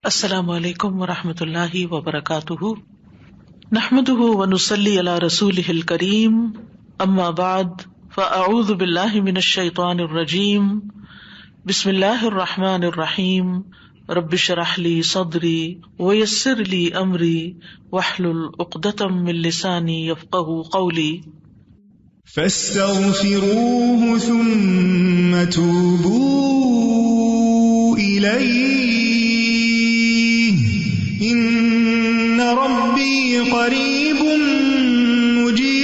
السلام علیکم ورحمۃ اللہ وبرکاتہ، نحمده ونصلی علی رسولہ الکریم، اما بعد فاعوذ باللہ من الشیطان الرجیم، بسم اللہ الرحمن الرحیم، رب اشرح لی صدری ویسر لی امری واحلل عقدۃ من لسانی یفقہوا قولی۔ فاستغفروه ثم توبوا إليه إن ربي قريب مجيب۔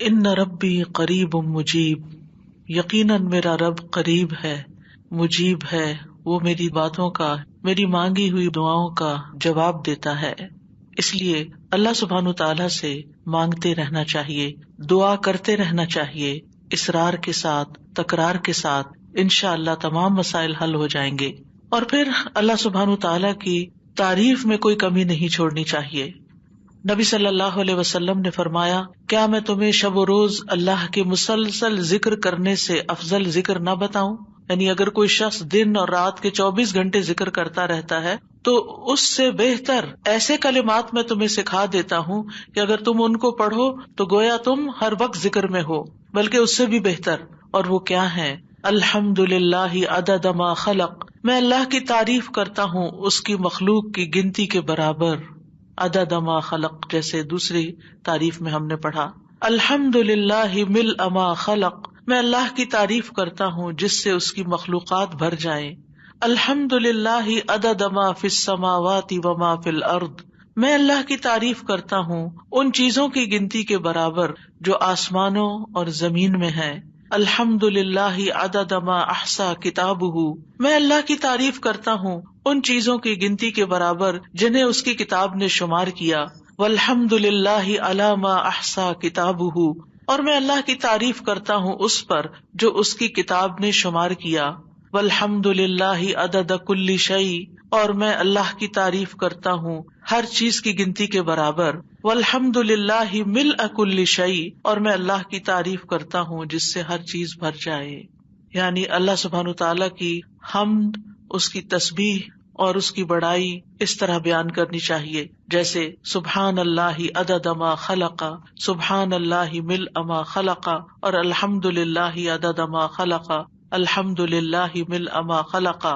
ان ربی قریب مجیب، یقیناً میرا رب قریب ہے، مجیب ہے، وہ میری باتوں کا، میری مانگی ہوئی دعاؤں کا جواب دیتا ہے۔ اس لیے اللہ سبحانہ تعالیٰ سے مانگتے رہنا چاہیے، دعا کرتے رہنا چاہیے، اصرار کے ساتھ، تکرار کے ساتھ، انشاءاللہ تمام مسائل حل ہو جائیں گے۔ اور پھر اللہ سبحانہ تعالیٰ کی تعریف میں کوئی کمی نہیں چھوڑنی چاہیے۔ نبی صلی اللہ علیہ وسلم نے فرمایا، کیا میں تمہیں شب و روز اللہ کے مسلسل ذکر کرنے سے افضل ذکر نہ بتاؤں؟ یعنی اگر کوئی شخص دن اور رات کے 24 گھنٹے ذکر کرتا رہتا ہے تو اس سے بہتر ایسے کلمات میں تمہیں سکھا دیتا ہوں کہ اگر تم ان کو پڑھو تو گویا تم ہر وقت ذکر میں ہو، بلکہ اس سے بھی بہتر۔ اور وہ کیا ہے؟ الحمدللہ عدد ما خلق، میں اللہ کی تعریف کرتا ہوں اس کی مخلوق کی گنتی کے برابر۔ عدد ما خلق، جیسے دوسری تعریف میں ہم نے پڑھا، الحمدللہ ملء ما خلق، میں اللہ کی تعریف کرتا ہوں جس سے اس کی مخلوقات بھر جائیں۔ الحمدللہ عدد ما فی السماوات وما فی الارض، میں اللہ کی تعریف کرتا ہوں ان چیزوں کی گنتی کے برابر جو آسمانوں اور زمین میں ہیں۔ الحمدللہ عدد ما احصا کتابہ، میں اللہ کی تعریف کرتا ہوں ان چیزوں کی گنتی کے برابر جنہیں اس کی کتاب نے شمار کیا۔ والحمدللہ علی ما احصا کتابہ، اور میں اللہ کی تعریف کرتا ہوں اس پر جو اس کی کتاب نے شمار کیا۔ والحمدللہ عدد کل شیء، اور میں اللہ کی تعریف کرتا ہوں ہر چیز کی گنتی کے برابر۔ والحمدللہ ملء کل شیء، اور میں اللہ کی تعریف کرتا ہوں جس سے ہر چیز بھر جائے۔ یعنی اللہ سبحانہ تعالیٰ کی حمد، اس کی تسبیح اور اس کی بڑائی اس طرح بیان کرنی چاہیے جیسے سبحان اللہ عدد ما خلق، سبحان اللہ ملء ما خلق، اور الحمد للہ عدد ما خلق، الحمد للہ ملء ما خلق۔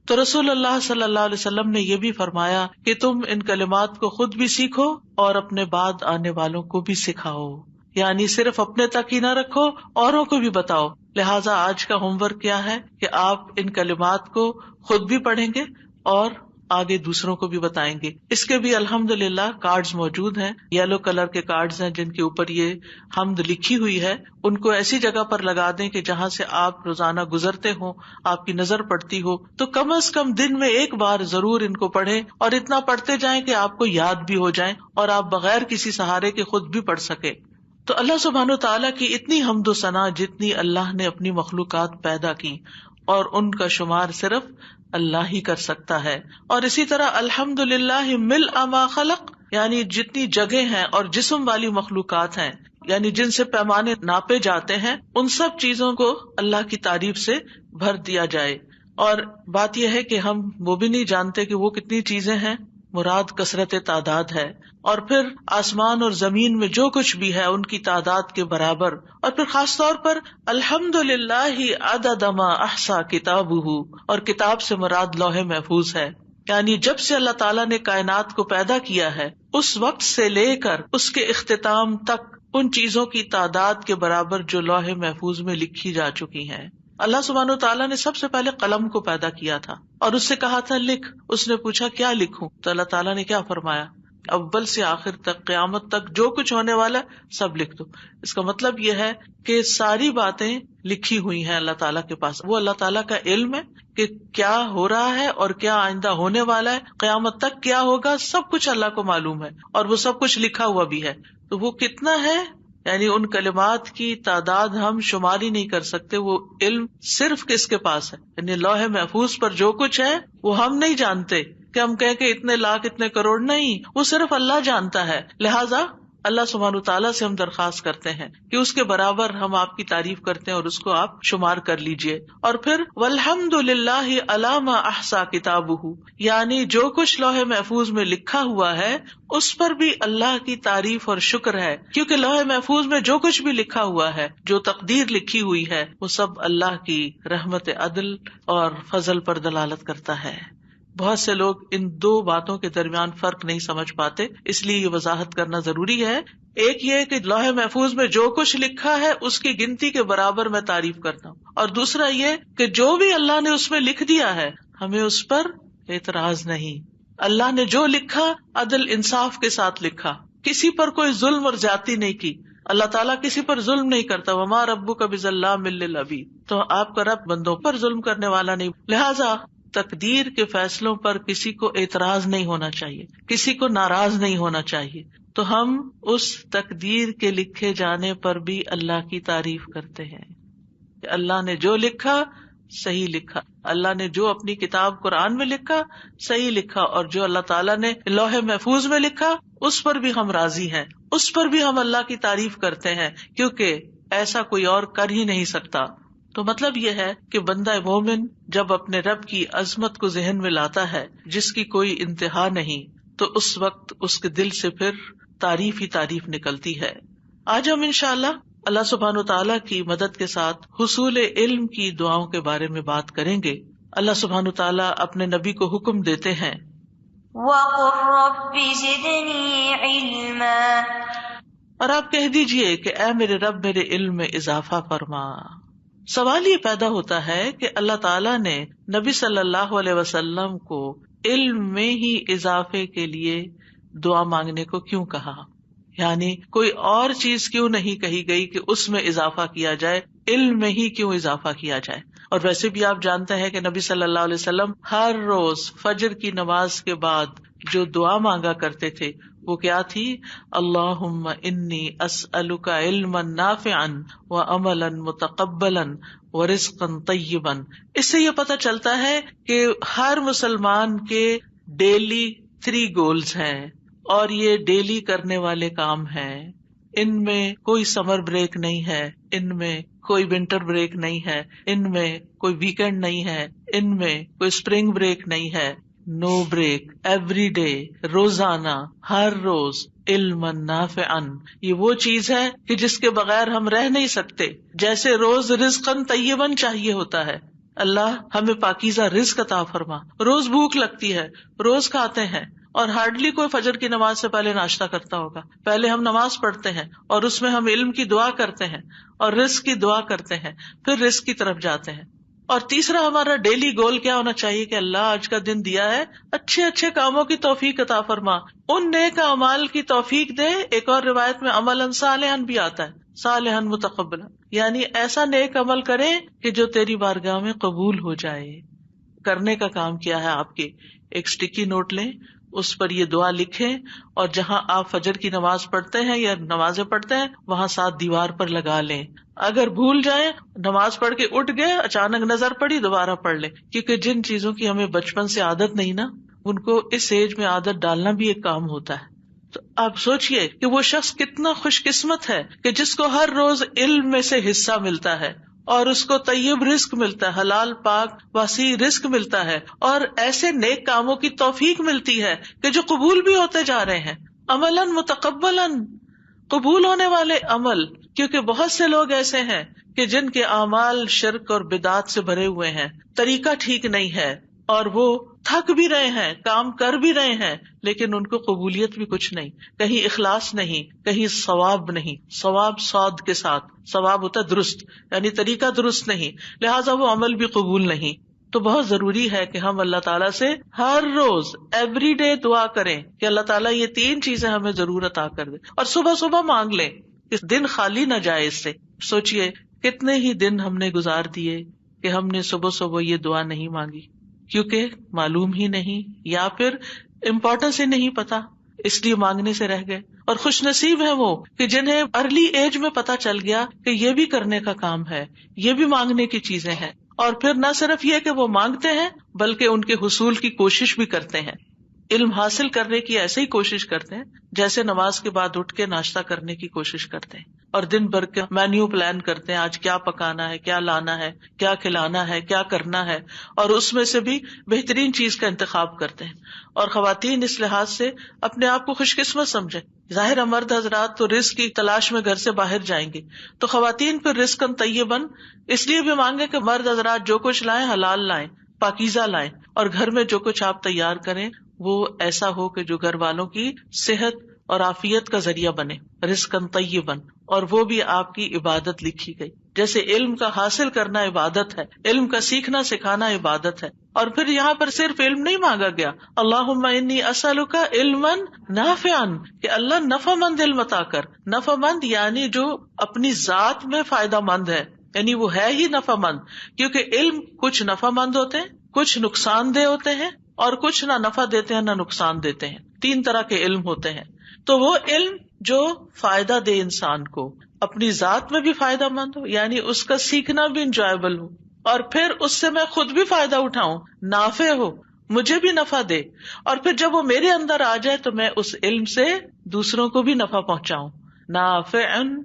تو رسول اللہ صلی اللہ علیہ وسلم نے یہ بھی فرمایا کہ تم ان کلمات کو خود بھی سیکھو اور اپنے بعد آنے والوں کو بھی سکھاؤ، یعنی صرف اپنے تک ہی نہ رکھو، اوروں کو بھی بتاؤ۔ لہٰذا آج کا ہوم ورک کیا ہے کہ آپ ان کلمات کو خود بھی پڑھیں گے اور آگے دوسروں کو بھی بتائیں گے۔ اس کے بھی الحمدللہ کارڈز موجود ہیں، یلو کلر کے کارڈز ہیں جن کے اوپر یہ حمد لکھی ہوئی ہے۔ ان کو ایسی جگہ پر لگا دیں کہ جہاں سے آپ روزانہ گزرتے ہوں، آپ کی نظر پڑتی ہو، تو کم از کم دن میں ایک بار ضرور ان کو پڑھیں، اور اتنا پڑھتے جائیں کہ آپ کو یاد بھی ہو جائیں اور آپ بغیر کسی سہارے کے خود بھی پڑھ سکے۔ تو اللہ سبحانہ تعالیٰ کی اتنی حمد و ثنا جتنی اللہ نے اپنی مخلوقات پیدا کی، اور ان کا شمار صرف اللہ ہی کر سکتا ہے۔ اور اسی طرح الحمدللہ ملء ما خلق، یعنی جتنی جگہ ہیں اور جسم والی مخلوقات ہیں، یعنی جن سے پیمانے ناپے جاتے ہیں، ان سب چیزوں کو اللہ کی تعریف سے بھر دیا جائے۔ اور بات یہ ہے کہ ہم وہ بھی نہیں جانتے کہ وہ کتنی چیزیں ہیں، مراد کثرت تعداد ہے۔ اور پھر آسمان اور زمین میں جو کچھ بھی ہے ان کی تعداد کے برابر۔ اور پھر خاص طور پر الحمدللہ عدد ما احصا کتابہ، اور کتاب سے مراد لوح محفوظ ہے، یعنی جب سے اللہ تعالیٰ نے کائنات کو پیدا کیا ہے اس وقت سے لے کر اس کے اختتام تک ان چیزوں کی تعداد کے برابر جو لوح محفوظ میں لکھی جا چکی ہیں۔ اللہ سبحانہ تعالیٰ نے سب سے پہلے قلم کو پیدا کیا تھا اور اس سے کہا تھا لکھ، اس نے پوچھا کیا لکھوں، تو اللہ تعالیٰ نے کیا فرمایا، اول سے آخر تک قیامت تک جو کچھ ہونے والا ہے سب لکھ دو۔ اس کا مطلب یہ ہے کہ ساری باتیں لکھی ہوئی ہیں اللہ تعالیٰ کے پاس۔ وہ اللہ تعالیٰ کا علم ہے کہ کیا ہو رہا ہے اور کیا آئندہ ہونے والا ہے، قیامت تک کیا ہوگا، سب کچھ اللہ کو معلوم ہے، اور وہ سب کچھ لکھا ہوا بھی ہے۔ تو وہ کتنا ہے، یعنی ان کلمات کی تعداد ہم شمار ہی نہیں کر سکتے۔ وہ علم صرف کس کے پاس ہے، یعنی لوح محفوظ پر جو کچھ ہے وہ ہم نہیں جانتے کہ ہم کہیں کہ اتنے لاکھ اتنے کروڑ، نہیں، وہ صرف اللہ جانتا ہے۔ لہٰذا اللہ سبحانہ تعالیٰ سے ہم درخواست کرتے ہیں کہ اس کے برابر ہم آپ کی تعریف کرتے ہیں اور اس کو آپ شمار کر لیجئے. اور پھر والحمد للہ علی ما احصا کتابہ، یعنی جو کچھ لوح محفوظ میں لکھا ہوا ہے اس پر بھی اللہ کی تعریف اور شکر ہے، کیونکہ لوح محفوظ میں جو کچھ بھی لکھا ہوا ہے، جو تقدیر لکھی ہوئی ہے، وہ سب اللہ کی رحمت عدل اور فضل پر دلالت کرتا ہے. بہت سے لوگ ان دو باتوں کے درمیان فرق نہیں سمجھ پاتے، اس لیے یہ وضاحت کرنا ضروری ہے. ایک یہ کہ لوح محفوظ میں جو کچھ لکھا ہے اس کی گنتی کے برابر میں تعریف کرتا ہوں، اور دوسرا یہ کہ جو بھی اللہ نے اس میں لکھ دیا ہے ہمیں اس پر اعتراض نہیں. اللہ نے جو لکھا عدل انصاف کے ساتھ لکھا، کسی پر کوئی ظلم اور زیادتی نہیں کی. اللہ تعالیٰ کسی پر ظلم نہیں کرتا. وما ربک بظلام للعبید، تو آپ کا رب بندوں پر ظلم کرنے والا نہیں. لہذا تقدیر کے فیصلوں پر کسی کو اعتراض نہیں ہونا چاہیے، کسی کو ناراض نہیں ہونا چاہیے. تو ہم اس تقدیر کے لکھے جانے پر بھی اللہ کی تعریف کرتے ہیں کہ اللہ نے جو لکھا صحیح لکھا، اللہ نے جو اپنی کتاب قرآن میں لکھا صحیح لکھا، اور جو اللہ تعالیٰ نے لوح محفوظ میں لکھا اس پر بھی ہم راضی ہیں، اس پر بھی ہم اللہ کی تعریف کرتے ہیں، کیونکہ ایسا کوئی اور کر ہی نہیں سکتا. تو مطلب یہ ہے کہ بندہ مومن جب اپنے رب کی عظمت کو ذہن میں لاتا ہے جس کی کوئی انتہا نہیں، تو اس وقت اس کے دل سے پھر تعریف ہی تعریف نکلتی ہے. آج ہم انشاءاللہ اللہ سبحانہ تعالیٰ کی مدد کے ساتھ حصول علم کی دعاؤں کے بارے میں بات کریں گے. اللہ سبحانہ تعالیٰ اپنے نبی کو حکم دیتے ہیں وَقُلْ رَبِّ زِدْنِی عِلْمًا، اور آپ کہہ دیجئے کہ اے میرے رب میرے علم میں اضافہ فرما. سوال یہ پیدا ہوتا ہے کہ اللہ تعالیٰ نے نبی صلی اللہ علیہ وسلم کو علم میں ہی اضافے کے لیے دعا مانگنے کو کیوں کہا؟ یعنی کوئی اور چیز کیوں نہیں کہی گئی کہ اس میں اضافہ کیا جائے، علم میں ہی کیوں اضافہ کیا جائے؟ اور ویسے بھی آپ جانتے ہیں کہ نبی صلی اللہ علیہ وسلم ہر روز فجر کی نماز کے بعد جو دعا مانگا کرتے تھے وہ کیا تھی؟ اللہم انی اسألک علما نافعا وعملا متقبلا ورزقا طیبا. اس سے یہ پتہ چلتا ہے کہ ہر مسلمان کے ڈیلی 3 گولز ہیں، اور یہ ڈیلی کرنے والے کام ہیں. ان میں کوئی سمر بریک نہیں ہے، ان میں کوئی ونٹر بریک نہیں ہے، ان میں کوئی ویکینڈ نہیں ہے، ان میں کوئی اسپرنگ بریک نہیں ہے. نو بریک، ایوری ڈے، روزانہ، ہر روز علم نافعا. یہ وہ چیز ہے کہ جس کے بغیر ہم رہ نہیں سکتے. جیسے روز رزقاً طیباً چاہیے ہوتا ہے، اللہ ہمیں پاکیزہ رزق عطا فرما. روز بھوک لگتی ہے، روز کھاتے ہیں، اور ہارڈلی کوئی فجر کی نماز سے پہلے ناشتہ کرتا ہوگا. پہلے ہم نماز پڑھتے ہیں اور اس میں ہم علم کی دعا کرتے ہیں اور رزق کی دعا کرتے ہیں، پھر رزق کی طرف جاتے ہیں. اور تیسرا ہمارا ڈیلی گول کیا ہونا چاہیے کہ اللہ آج کا دن دیا ہے، اچھے اچھے کاموں کی توفیق عطا فرما، ان نیک اعمال کی توفیق دے. ایک اور روایت میں عملاً صالحاً بھی آتا ہے، صالحاً متقبلا، یعنی ایسا نیک عمل کرے کہ جو تیری بارگاہ میں قبول ہو جائے. کرنے کا کام کیا ہے آپ کے؟ ایک اسٹکی نوٹ لیں، اس پر یہ دعا لکھیں، اور جہاں آپ فجر کی نماز پڑھتے ہیں یا نمازیں پڑھتے ہیں وہاں ساتھ دیوار پر لگا لیں. اگر بھول جائیں، نماز پڑھ کے اٹھ گئے، اچانک نظر پڑی، دوبارہ پڑھ لیں. کیونکہ جن چیزوں کی ہمیں بچپن سے عادت نہیں نا، ان کو اس ایج میں عادت ڈالنا بھی ایک کام ہوتا ہے. تو آپ سوچئے کہ وہ شخص کتنا خوش قسمت ہے کہ جس کو ہر روز علم میں سے حصہ ملتا ہے، اور اس کو طیب رزق ملتا ہے، حلال پاک وسیع رزق ملتا ہے، اور ایسے نیک کاموں کی توفیق ملتی ہے کہ جو قبول بھی ہوتے جا رہے ہیں. عملاً متقبلاً، قبول ہونے والے عمل. کیونکہ بہت سے لوگ ایسے ہیں کہ جن کے اعمال شرک اور بدعات سے بھرے ہوئے ہیں، طریقہ ٹھیک نہیں ہے، اور وہ تھک بھی رہے ہیں، کام کر بھی رہے ہیں، لیکن ان کو قبولیت بھی کچھ نہیں، کہیں اخلاص نہیں، کہیں ثواب نہیں. ثواب صاد کے ساتھ، ثواب ہوتا ہے درست، یعنی طریقہ درست نہیں، لہٰذا وہ عمل بھی قبول نہیں. تو بہت ضروری ہے کہ ہم اللہ تعالیٰ سے ہر روز ایوری ڈے دعا کریں کہ اللہ تعالیٰ یہ 3 چیزیں ہمیں ضرور عطا کر دے. اور صبح صبح مانگ لیں، اس دن خالی نہ جائے اس سے. سوچئے کتنے ہی دن ہم نے گزار دیے کہ ہم نے صبح صبح یہ دعا نہیں مانگی، کیونکہ معلوم ہی نہیں یا پھر امپورٹنس ہی نہیں پتا، اس لیے مانگنے سے رہ گئے. اور خوش نصیب ہے وہ کہ جنہیں ارلی ایج میں پتا چل گیا کہ یہ بھی کرنے کا کام ہے، یہ بھی مانگنے کی چیزیں ہیں، اور پھر نہ صرف یہ کہ وہ مانگتے ہیں بلکہ ان کے حصول کی کوشش بھی کرتے ہیں. علم حاصل کرنے کی ایسے ہی کوشش کرتے ہیں جیسے نماز کے بعد اٹھ کے ناشتہ کرنے کی کوشش کرتے ہیں اور دن بھر کا مینیو پلان کرتے ہیں, آج کیا پکانا ہے, کیا لانا ہے, کیا کھلانا ہے, کیا کرنا ہے, اور اس میں سے بھی بہترین چیز کا انتخاب کرتے ہیں. اور خواتین اس لحاظ سے اپنے آپ کو خوش قسمت سمجھیں. ظاہر مرد حضرات تو رزق کی تلاش میں گھر سے باہر جائیں گے, تو خواتین پھر رزقاً طیباً اس لیے بھی مانگے کہ مرد حضرات جو کچھ لائیں حلال لائیں, پاکیزہ لائیں, اور گھر میں جو کچھ آپ تیار کریں وہ ایسا ہو کہ جو گھر والوں کی صحت اور عافیت کا ذریعہ بنے, رزقاً طیباً, اور وہ بھی آپ کی عبادت لکھی گئی. جیسے علم کا حاصل کرنا عبادت ہے, علم کا سیکھنا سکھانا عبادت ہے. اور پھر یہاں پر صرف علم نہیں مانگا گیا, اللہم انی اسألک علما نافعا, کہ اللہ نفع مند علم عطا کر. نفع مند یعنی جو اپنی ذات میں فائدہ مند ہے, یعنی وہ ہے ہی نفع مند, کیونکہ علم کچھ نفع مند ہوتے ہیں, کچھ نقصان دہ ہوتے ہیں, اور کچھ نہ نفع دیتے ہیں نہ نقصان دیتے ہیں. 3 طرح کے علم ہوتے ہیں. تو وہ علم جو فائدہ دے انسان کو, اپنی ذات میں بھی فائدہ مند ہو, یعنی اس کا سیکھنا بھی انجوائبل ہو, اور پھر اس سے میں خود بھی فائدہ اٹھاؤں, نافع ہو, مجھے بھی نفع دے, اور پھر جب وہ میرے اندر آ جائے تو میں اس علم سے دوسروں کو بھی نفع پہنچاؤں. نافعن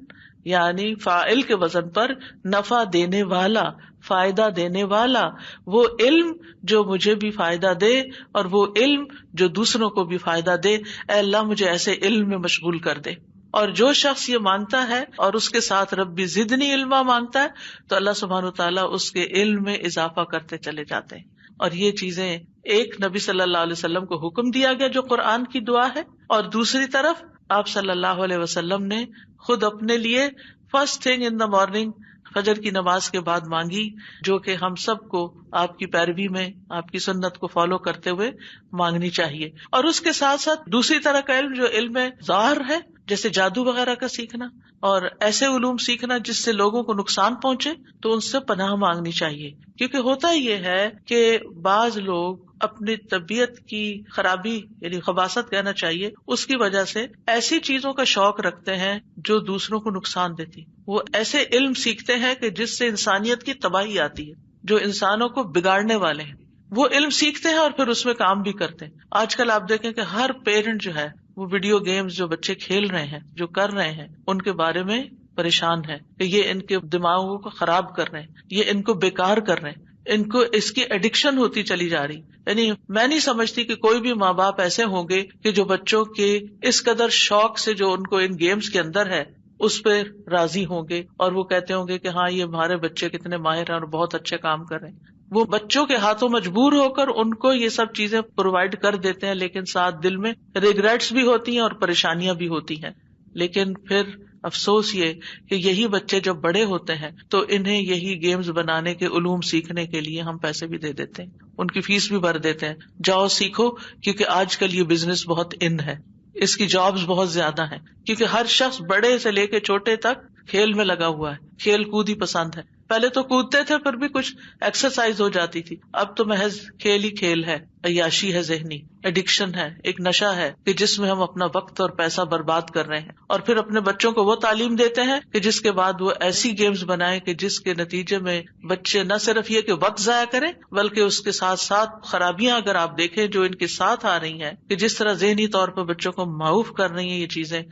یعنی فاعل کے وزن پر نفع دینے والا, فائدہ دینے والا, وہ علم جو مجھے بھی فائدہ دے اور وہ علم جو دوسروں کو بھی فائدہ دے. اے اللہ مجھے ایسے علم میں مشغول کر دے. اور جو شخص یہ مانگتا ہے اور اس کے ساتھ ربی زدنی علما مانگتا ہے تو اللہ سبحانہ وتعالیٰ اس کے علم میں اضافہ کرتے چلے جاتے ہیں. اور یہ چیزیں ایک نبی صلی اللہ علیہ وسلم کو حکم دیا گیا جو قرآن کی دعا ہے, اور دوسری طرف آپ صلی اللہ علیہ وسلم نے خود اپنے لیے first thing in the morning فجر کی نماز کے بعد مانگی, جو کہ ہم سب کو آپ کی پیروی میں آپ کی سنت کو فالو کرتے ہوئے مانگنی چاہیے. اور اس کے ساتھ ساتھ دوسری طرح کا علم جو علم ظاہر ہے, جیسے جادو وغیرہ کا سیکھنا اور ایسے علوم سیکھنا جس سے لوگوں کو نقصان پہنچے, تو ان سے پناہ مانگنی چاہیے. کیونکہ ہوتا یہ ہے کہ بعض لوگ اپنی طبیعت کی خرابی یعنی خباثت کہنا چاہیے, اس کی وجہ سے ایسی چیزوں کا شوق رکھتے ہیں جو دوسروں کو نقصان دیتی. وہ ایسے علم سیکھتے ہیں کہ جس سے انسانیت کی تباہی آتی ہے, جو انسانوں کو بگاڑنے والے ہیں. وہ علم سیکھتے ہیں اور پھر اس میں کام بھی کرتے ہیں. آج کل آپ دیکھیں کہ ہر پیرنٹ جو ہے وہ ویڈیو گیمز جو بچے کھیل رہے ہیں, جو کر رہے ہیں, ان کے بارے میں پریشان ہے کہ یہ ان کے دماغوں کو خراب کر رہے ہیں, یہ ان کو بیکار کر رہے ہیں, ان کو اس کی ایڈکشن ہوتی چلی جا رہی. یعنی میں نہیں سمجھتی کہ کوئی بھی ماں باپ ایسے ہوں گے کہ جو بچوں کے اس قدر شوق سے جو ان کو ان گیمز کے اندر ہے اس پہ راضی ہوں گے, اور وہ کہتے ہوں گے کہ ہاں یہ ہمارے بچے کتنے ماہر ہیں اور بہت اچھے کام کر رہے ہیں. وہ بچوں کے ہاتھوں مجبور ہو کر ان کو یہ سب چیزیں پرووائڈ کر دیتے ہیں, لیکن ساتھ دل میں ریگریٹس بھی ہوتی ہیں اور پریشانیاں بھی ہوتی ہیں. لیکن پھر افسوس یہ کہ یہی بچے جب بڑے ہوتے ہیں تو انہیں یہی گیمز بنانے کے علوم سیکھنے کے لیے ہم پیسے بھی دے دیتے ہیں, ان کی فیس بھی بھر دیتے ہیں, جاؤ سیکھو, کیونکہ آج کل یہ بزنس بہت ان ہے, اس کی جابز بہت زیادہ ہیں, کیونکہ ہر شخص بڑے سے لے کے چھوٹے تک کھیل میں لگا ہوا ہے, کھیل کود ہی پسند ہے. پہلے تو کودتے تھے پھر بھی کچھ ایکسرسائز ہو جاتی تھی, اب تو محض کھیل ہی کھیل ہے, عیاشی ہے, ذہنی ایڈکشن ہے, ایک نشہ ہے کہ جس میں ہم اپنا وقت اور پیسہ برباد کر رہے ہیں. اور پھر اپنے بچوں کو وہ تعلیم دیتے ہیں کہ جس کے بعد وہ ایسی گیمز بنائیں کہ جس کے نتیجے میں بچے نہ صرف یہ کہ وقت ضائع کریں بلکہ اس کے ساتھ ساتھ خرابیاں اگر آپ دیکھیں جو ان کے ساتھ آ رہی ہیں کہ جس طرح ذہنی طور پر بچوں کو معاف کر رہی ہیں یہ چیزیں,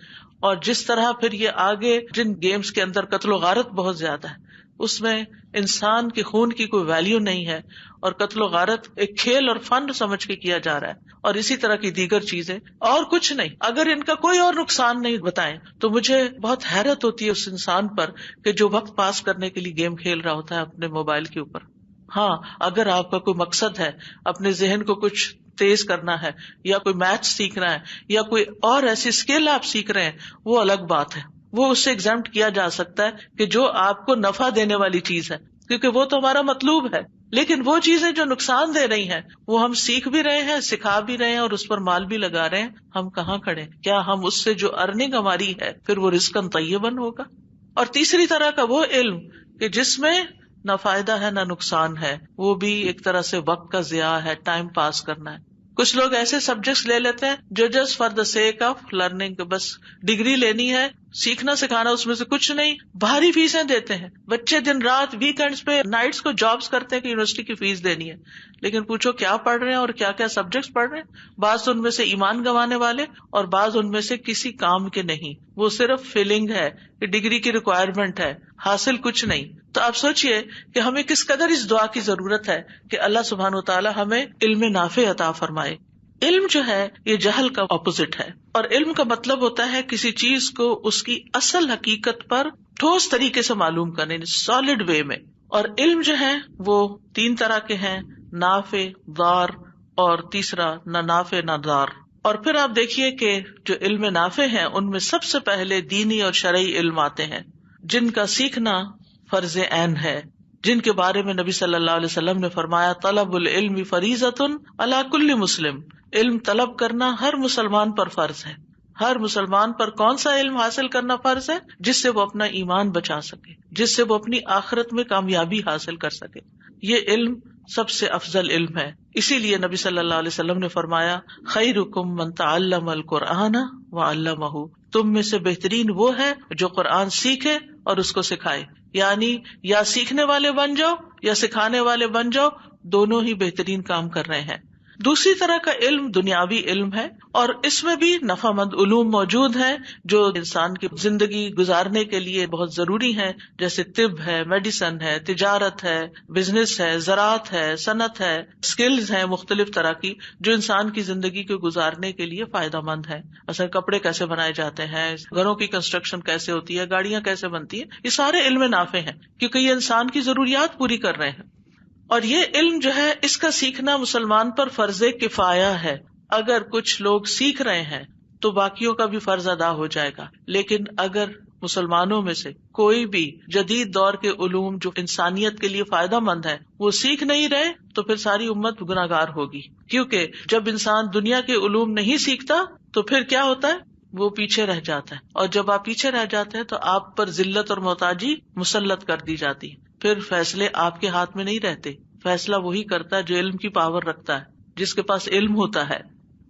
اور جس طرح پھر یہ آگے جن گیمز کے اندر قتل و غارت بہت زیادہ ہے, اس میں انسان کے خون کی کوئی ویلیو نہیں ہے, اور قتل و غارت ایک کھیل اور فن سمجھ کے کیا جا رہا ہے, اور اسی طرح کی دیگر چیزیں, اور کچھ نہیں. اگر ان کا کوئی اور نقصان نہیں بتائیں تو مجھے بہت حیرت ہوتی ہے اس انسان پر کہ جو وقت پاس کرنے کے لیے گیم کھیل رہا ہوتا ہے اپنے موبائل کے اوپر. ہاں اگر آپ کا کوئی مقصد ہے, اپنے ذہن کو کچھ تیز کرنا ہے, یا کوئی میتھ سیکھنا ہے, یا کوئی اور ایسی اسکل آپ سیکھ رہے ہیں, وہ الگ بات ہے, وہ اس سے ایگزمپٹ کیا جا سکتا ہے کہ جو آپ کو نفع دینے والی چیز ہے, کیونکہ وہ تو ہمارا مطلوب ہے. لیکن وہ چیزیں جو نقصان دے رہی ہیں وہ ہم سیکھ بھی رہے ہیں, سکھا بھی رہے ہیں, اور اس پر مال بھی لگا رہے ہیں, ہم کہاں کھڑے؟ کیا ہم اس سے جو ارننگ ہماری ہے پھر وہ رزقاً طیباً ہوگا؟ اور تیسری طرح کا وہ علم کہ جس میں نہ فائدہ ہے نہ نقصان ہے, وہ بھی ایک طرح سے وقت کا ضیاع ہے, ٹائم پاس کرنا ہے. کچھ لوگ ایسے سبجیکٹس لے لیتے ہیں جو just for the sake of learning, بس ڈگری لینی ہے سیکھنا سکھانا اس میں سے کچھ نہیں. بھاری فیسیں دیتے ہیں بچے, دن رات ویکینڈز پہ نائٹس کو جابس کرتے ہیں کہ یونیورسٹی کی فیس دینی ہے, لیکن پوچھو کیا پڑھ رہے ہیں اور کیا کیا سبجیکٹس پڑھ رہے ہیں. بعض ان میں سے ایمان گنوانے والے اور بعض ان میں سے کسی کام کے نہیں, وہ صرف فیلنگ ہے, ڈگری کی ریکوائرمنٹ ہے, حاصل کچھ نہیں. تو آپ سوچئے کہ ہمیں کس قدر اس دعا کی ضرورت ہے کہ اللہ سبحانہ و تعالی ہمیں علم نافع عطا فرمائے. علم جو ہے یہ جہل کا اپوزٹ ہے, اور علم کا مطلب ہوتا ہے کسی چیز کو اس کی اصل حقیقت پر ٹھوس طریقے سے معلوم کرنے, سالڈ وے میں. اور علم جو ہے وہ 3 طرح کے ہیں, نافع, ضار اور تیسرا نہ نافع نہ ضار. اور پھر آپ دیکھیے کہ جو علم نافع ہیں ان میں سب سے پہلے دینی اور شرعی علم آتے ہیں, جن کا سیکھنا فرض عین ہے, جن کے بارے میں نبی صلی اللہ علیہ وسلم نے فرمایا طلب العلم فریضۃ علی کل مسلم. علم طلب کرنا ہر مسلمان پر فرض ہے. ہر مسلمان پر کون سا علم حاصل کرنا فرض ہے؟ جس سے وہ اپنا ایمان بچا سکے, جس سے وہ اپنی آخرت میں کامیابی حاصل کر سکے. یہ علم سب سے افضل علم ہے. اسی لیے نبی صلی اللہ علیہ وسلم نے فرمایا خیرکم من تعلم القرآن وعلمہ, تم میں سے بہترین وہ ہے جو قرآن سیکھے اور اس کو سکھائے. یعنی یا سیکھنے والے بن جاؤ یا سکھانے والے بن جاؤ, دونوں ہی بہترین کام کر رہے ہیں. دوسری طرح کا علم دنیاوی علم ہے, اور اس میں بھی نفع مند علوم موجود ہیں جو انسان کی زندگی گزارنے کے لیے بہت ضروری ہیں, جیسے طب ہے, میڈیسن ہے, تجارت ہے, بزنس ہے, زراعت ہے, صنعت ہے, سکلز ہیں مختلف طرح کی جو انسان کی زندگی کو گزارنے کے لیے فائدہ مند ہے. مثلا کپڑے کیسے بنائے جاتے ہیں, گھروں کی کنسٹرکشن کیسے ہوتی ہے, گاڑیاں کیسے بنتی ہیں, یہ سارے علم نافع ہیں کیونکہ یہ انسان کی ضروریات پوری کر رہے ہیں. اور یہ علم جو ہے اس کا سیکھنا مسلمان پر فرض کفایہ ہے. اگر کچھ لوگ سیکھ رہے ہیں تو باقیوں کا بھی فرض ادا ہو جائے گا, لیکن اگر مسلمانوں میں سے کوئی بھی جدید دور کے علوم جو انسانیت کے لیے فائدہ مند ہے وہ سیکھ نہیں رہے تو پھر ساری امت گناہگار ہوگی. کیونکہ جب انسان دنیا کے علوم نہیں سیکھتا تو پھر کیا ہوتا ہے, وہ پیچھے رہ جاتا ہے, اور جب آپ پیچھے رہ جاتے ہیں تو آپ پر ذلت اور محتاجی مسلط کر دی جاتی ہے. پھر فیصلے آپ کے ہاتھ میں نہیں رہتے, فیصلہ وہی کرتا ہے جو علم کی پاور رکھتا ہے, جس کے پاس علم ہوتا ہے.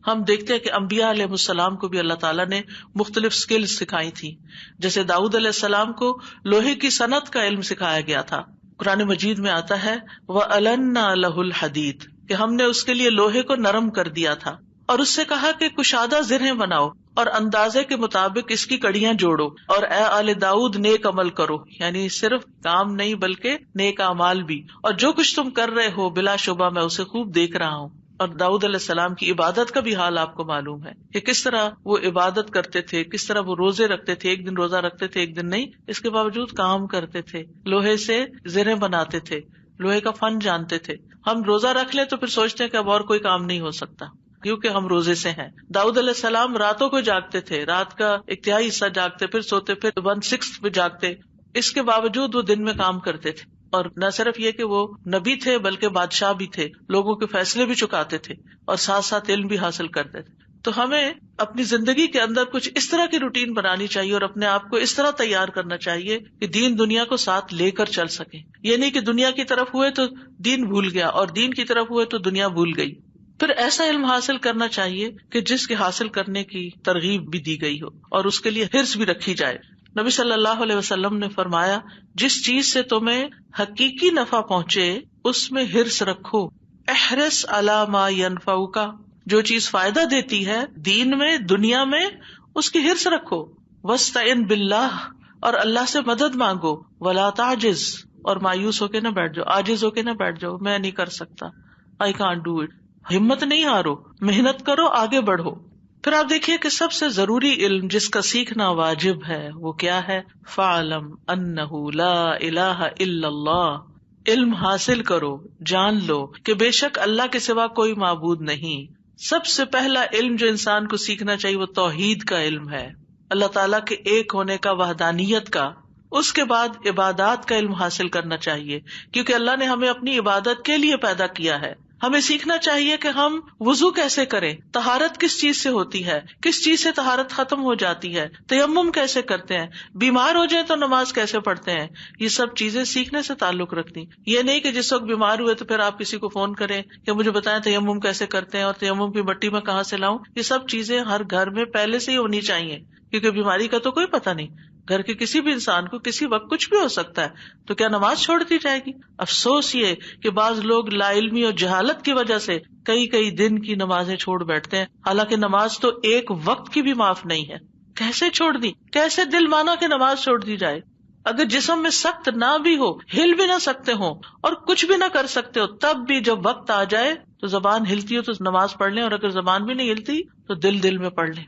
ہم دیکھتے ہیں کہ انبیاء علیہ السلام کو بھی اللہ تعالیٰ نے مختلف سکلز سکھائی تھی. جیسے داؤد علیہ السلام کو لوہے کی صنعت کا علم سکھایا گیا تھا. قرآن مجید میں آتا ہے وَأَلَنَّا لَهُ الْحَدِيدَ, کہ ہم نے اس کے لیے لوہے کو نرم کر دیا تھا, اور اس سے کہا کہ کشادہ زرہیں بناؤ اور اندازے کے مطابق اس کی کڑیاں جوڑو, اور اے آل داؤد نیک عمل کرو. یعنی صرف کام نہیں بلکہ نیک اعمال بھی, اور جو کچھ تم کر رہے ہو بلا شبہ میں اسے خوب دیکھ رہا ہوں. اور داؤد علیہ السلام کی عبادت کا بھی حال آپ کو معلوم ہے کہ کس طرح وہ عبادت کرتے تھے, کس طرح وہ روزے رکھتے تھے, ایک دن روزہ رکھتے تھے ایک دن نہیں, اس کے باوجود کام کرتے تھے, لوہے سے زرہیں بناتے تھے, لوہے کا فن جانتے تھے. ہم روزہ رکھ لیں تو پھر سوچتے ہیں کہ اب اور کوئی کام نہیں ہو سکتا کیونکہ ہم روزے سے ہیں. داؤد علیہ السلام راتوں کو جاگتے تھے, رات کا ایک تہائی حصہ جاگتے, پھر سوتے, پھر 1/6 پہ جاگتے. اس کے باوجود وہ دن میں کام کرتے تھے, اور نہ صرف یہ کہ وہ نبی تھے بلکہ بادشاہ بھی تھے, لوگوں کے فیصلے بھی چکاتے تھے, اور ساتھ ساتھ علم بھی حاصل کرتے تھے. تو ہمیں اپنی زندگی کے اندر کچھ اس طرح کی روٹین بنانی چاہیے اور اپنے آپ کو اس طرح تیار کرنا چاہیے کہ دین دنیا کو ساتھ لے کر چل سکے. یہ نہیں کہ دنیا کی طرف ہوئے تو دین بھول گیا اور دین کی طرف ہوئے تو دنیا بھول گئی. پھر ایسا علم حاصل کرنا چاہیے کہ جس کے حاصل کرنے کی ترغیب بھی دی گئی ہو اور اس کے لیے حرص بھی رکھی جائے. نبی صلی اللہ علیہ وسلم نے فرمایا جس چیز سے تمہیں حقیقی نفع پہنچے اس میں حرص رکھو. احرص علی ما ینفعک, جو چیز فائدہ دیتی ہے دین میں دنیا میں اس کی حرص رکھو. واستعن باللہ, اور اللہ سے مدد مانگو. ولا تعجز, اور مایوس ہو کے نہ بیٹھ جاؤ, عاجز ہو کے نہ بیٹھ جاؤ, میں نہیں کر سکتا, I can't do it. ہمت نہیں ہارو, محنت کرو, آگے بڑھو. پھر آپ دیکھیے کہ سب سے ضروری علم جس کا سیکھنا واجب ہے وہ کیا ہے؟ فَاعْلَمْ أَنَّهُ لَا إِلَهَ إِلَّا اللَّهُ. علم حاصل کرو, جان لو کہ بے شک اللہ کے سوا کوئی معبود نہیں. سب سے پہلا علم جو انسان کو سیکھنا چاہیے وہ توحید کا علم ہے, اللہ تعالیٰ کے ایک ہونے کا, وحدانیت کا. اس کے بعد عبادات کا علم حاصل کرنا چاہیے کیونکہ اللہ نے ہمیں اپنی عبادت کے لیے پیدا کیا ہے. ہمیں سیکھنا چاہیے کہ ہم وضو کیسے کریں, طہارت کس چیز سے ہوتی ہے, کس چیز سے طہارت ختم ہو جاتی ہے, تیمم کیسے کرتے ہیں, بیمار ہو جائیں تو نماز کیسے پڑھتے ہیں. یہ سب چیزیں سیکھنے سے تعلق رکھتی. یہ نہیں کہ جس وقت بیمار ہوئے تو پھر آپ کسی کو فون کریں کہ مجھے بتائیں تیمم کیسے کرتے ہیں اور تیمم کی مٹی میں کہاں سے لاؤں. یہ سب چیزیں ہر گھر میں پہلے سے ہی ہونی چاہیے. کیونکہ بیماری کا تو کوئی پتہ نہیں. گھر کے کسی بھی انسان کو کسی وقت کچھ بھی ہو سکتا ہے, تو کیا نماز چھوڑ دی جائے گی؟ افسوس یہ کہ بعض لوگ لا علمی اور جہالت کی وجہ سے کئی دن کی نمازیں چھوڑ بیٹھتے ہیں, حالانکہ نماز تو ایک وقت کی بھی معاف نہیں ہے. کیسے چھوڑ دی؟ کیسے دل مانا کہ نماز چھوڑ دی جائے؟ اگر جسم میں سخت نہ بھی ہو, ہل بھی نہ سکتے ہو اور کچھ بھی نہ کر سکتے ہو, تب بھی جب وقت آ جائے تو زبان ہلتی ہو تو نماز پڑھ لیں, اور اگر زبان بھی نہیں ہلتی تو دل میں پڑھ لیں,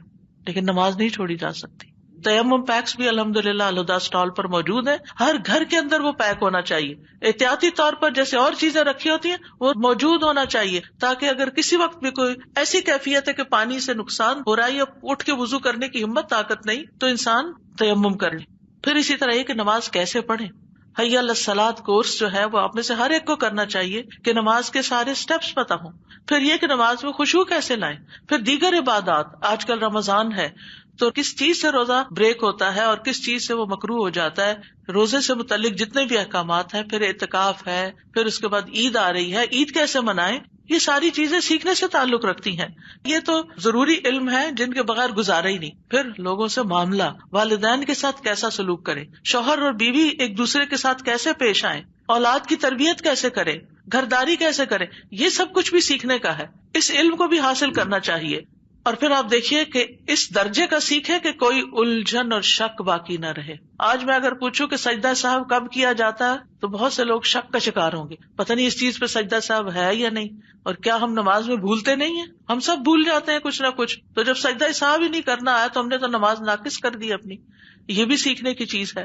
لیکن نماز نہیں چھوڑی جا سکتی. تیمم پیکس بھی الحمدللہ علیحدہ اسٹال پر موجود ہیں, ہر گھر کے اندر وہ پیک ہونا چاہیے. احتیاطی طور پر جیسے اور چیزیں رکھی ہوتی ہیں وہ موجود ہونا چاہیے, تاکہ اگر کسی وقت بھی کوئی ایسی کیفیت ہے کہ پانی سے نقصان ہو رہا ہے یا اٹھ کے وضو کرنے کی ہمت طاقت نہیں, تو انسان تیمم کر لے. پھر اسی طرح یہ کہ نماز کیسے پڑھیں. حی علی الصلاۃ کورس جو ہے وہ آپ میں سے ہر ایک کو کرنا چاہیے کہ نماز کے سارے سٹیپس پتہ ہوں. پھر یہ کہ نماز میں خشوع کیسے لائیں. پھر دیگر عبادات, آج کل رمضان ہے تو کس چیز سے روزہ بریک ہوتا ہے اور کس چیز سے وہ مکروہ ہو جاتا ہے, روزے سے متعلق جتنے بھی احکامات ہیں. پھر اعتکاف ہے, پھر اس کے بعد عید آ رہی ہے, عید کیسے منائیں. یہ ساری چیزیں سیکھنے سے تعلق رکھتی ہیں. یہ تو ضروری علم ہے جن کے بغیر گزارا ہی نہیں. پھر لوگوں سے معاملہ, والدین کے ساتھ کیسا سلوک کریں, شوہر اور بیوی ایک دوسرے کے ساتھ کیسے پیش آئیں, اولاد کی تربیت کیسے کریں, گھرداری کیسے کریں, یہ سب کچھ بھی سیکھنے کا ہے. اس علم کو بھی حاصل کرنا چاہیے. اور پھر آپ دیکھیے کہ اس درجے کا سیکھے کہ کوئی الجھن اور شک باقی نہ رہے. آج میں اگر پوچھوں کہ سجدہ صاحب کب کیا جاتا ہے تو بہت سے لوگ شک کا شکار ہوں گے, پتہ نہیں اس چیز پہ سجدہ صاحب ہے یا نہیں. اور کیا ہم نماز میں بھولتے نہیں ہیں؟ ہم سب بھول جاتے ہیں کچھ نہ کچھ. تو جب سجدہ صاحب ہی نہیں کرنا آیا تو ہم نے تو نماز ناقص کر دی اپنی. یہ بھی سیکھنے کی چیز ہے.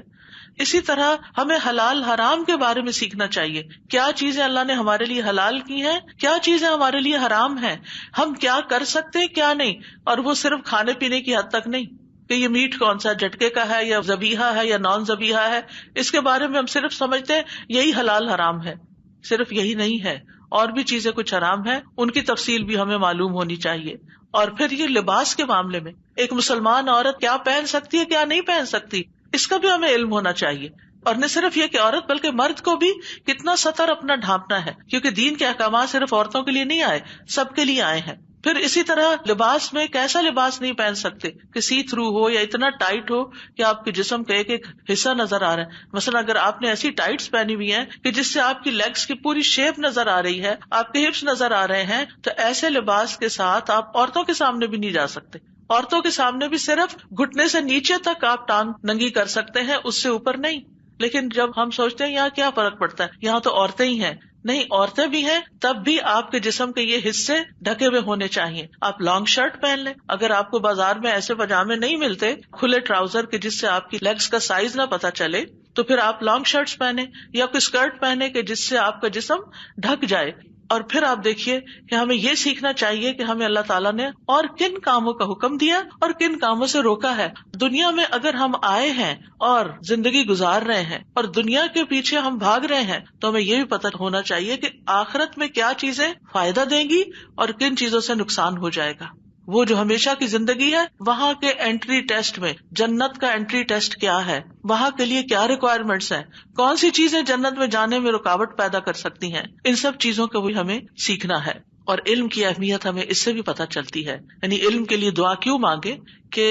اسی طرح ہمیں حلال حرام کے بارے میں سیکھنا چاہیے. کیا چیزیں اللہ نے ہمارے لیے حلال کی ہیں, کیا چیزیں ہمارے لیے حرام ہیں, ہم کیا کر سکتے ہیں کیا نہیں. اور وہ صرف کھانے پینے کی حد تک نہیں کہ یہ میٹ کون سا جھٹکے کا ہے یا ذبیحہ ہے یا نان ذبیحہ ہے, اس کے بارے میں ہم صرف سمجھتے ہیں یہی حلال حرام ہے. صرف یہی نہیں ہے, اور بھی چیزیں کچھ حرام ہیں, ان کی تفصیل بھی ہمیں معلوم ہونی چاہیے. اور پھر یہ لباس کے معاملے میں ایک مسلمان عورت کیا پہن سکتی ہے کیا نہیں پہن سکتی, اس کا بھی ہمیں علم ہونا چاہیے. اور نہ صرف یہ کہ عورت بلکہ مرد کو بھی کتنا سطر اپنا ڈھانپنا ہے, کیونکہ دین کے احکامات صرف عورتوں کے لیے نہیں آئے, سب کے لیے آئے ہیں. پھر اسی طرح لباس میں کیسا لباس نہیں پہن سکتے کہ سی تھرو ہو یا اتنا ٹائٹ ہو کہ آپ کے جسم کا ایک ایک حصہ نظر آ رہا ہے. مثلا اگر آپ نے ایسی ٹائٹس پہنی ہوئی ہیں کہ جس سے آپ کی لیگس کی پوری شیپ نظر آ رہی ہے, آپ کے ہپس نظر آ رہے ہیں, تو ایسے لباس کے ساتھ آپ عورتوں کے سامنے بھی نہیں جا سکتے. عورتوں کے سامنے بھی صرف گھٹنے سے نیچے تک آپ ٹانگ ننگی کر سکتے ہیں, اس سے اوپر نہیں. لیکن جب ہم سوچتے ہیں یہاں کیا فرق پڑتا ہے, یہاں تو عورتیں ہی ہیں. نہیں, عورتیں بھی ہیں, تب بھی آپ کے جسم کے یہ حصے ڈھکے ہوئے ہونے چاہیے. آپ لانگ شرٹ پہن لیں, اگر آپ کو بازار میں ایسے پاجامے نہیں ملتے کھلے ٹراؤزر کے جس سے آپ کی لیگس کا سائز نہ پتا چلے, تو پھر آپ لانگ شرٹس پہنے یا کوئی اسکرٹ پہنے کہ جس سے آپ کا جسم ڈھک جائے. اور پھر آپ دیکھیے کہ ہمیں یہ سیکھنا چاہیے کہ ہمیں اللہ تعالیٰ نے اور کن کاموں کا حکم دیا اور کن کاموں سے روکا ہے. دنیا میں اگر ہم آئے ہیں اور زندگی گزار رہے ہیں اور دنیا کے پیچھے ہم بھاگ رہے ہیں, تو ہمیں یہ بھی پتہ ہونا چاہیے کہ آخرت میں کیا چیزیں فائدہ دیں گی اور کن چیزوں سے نقصان ہو جائے گا. وہ جو ہمیشہ کی زندگی ہے, وہاں کے انٹری ٹیسٹ میں جنت کا انٹری ٹیسٹ کیا ہے, وہاں کے لیے کیا ریکوائرمنٹس ہیں, کون سی چیزیں جنت میں جانے میں رکاوٹ پیدا کر سکتی ہیں, ان سب چیزوں کو بھی ہمیں سیکھنا ہے. اور علم کی اہمیت ہمیں اس سے بھی پتہ چلتی ہے. یعنی علم کے لیے دعا کیوں مانگے کہ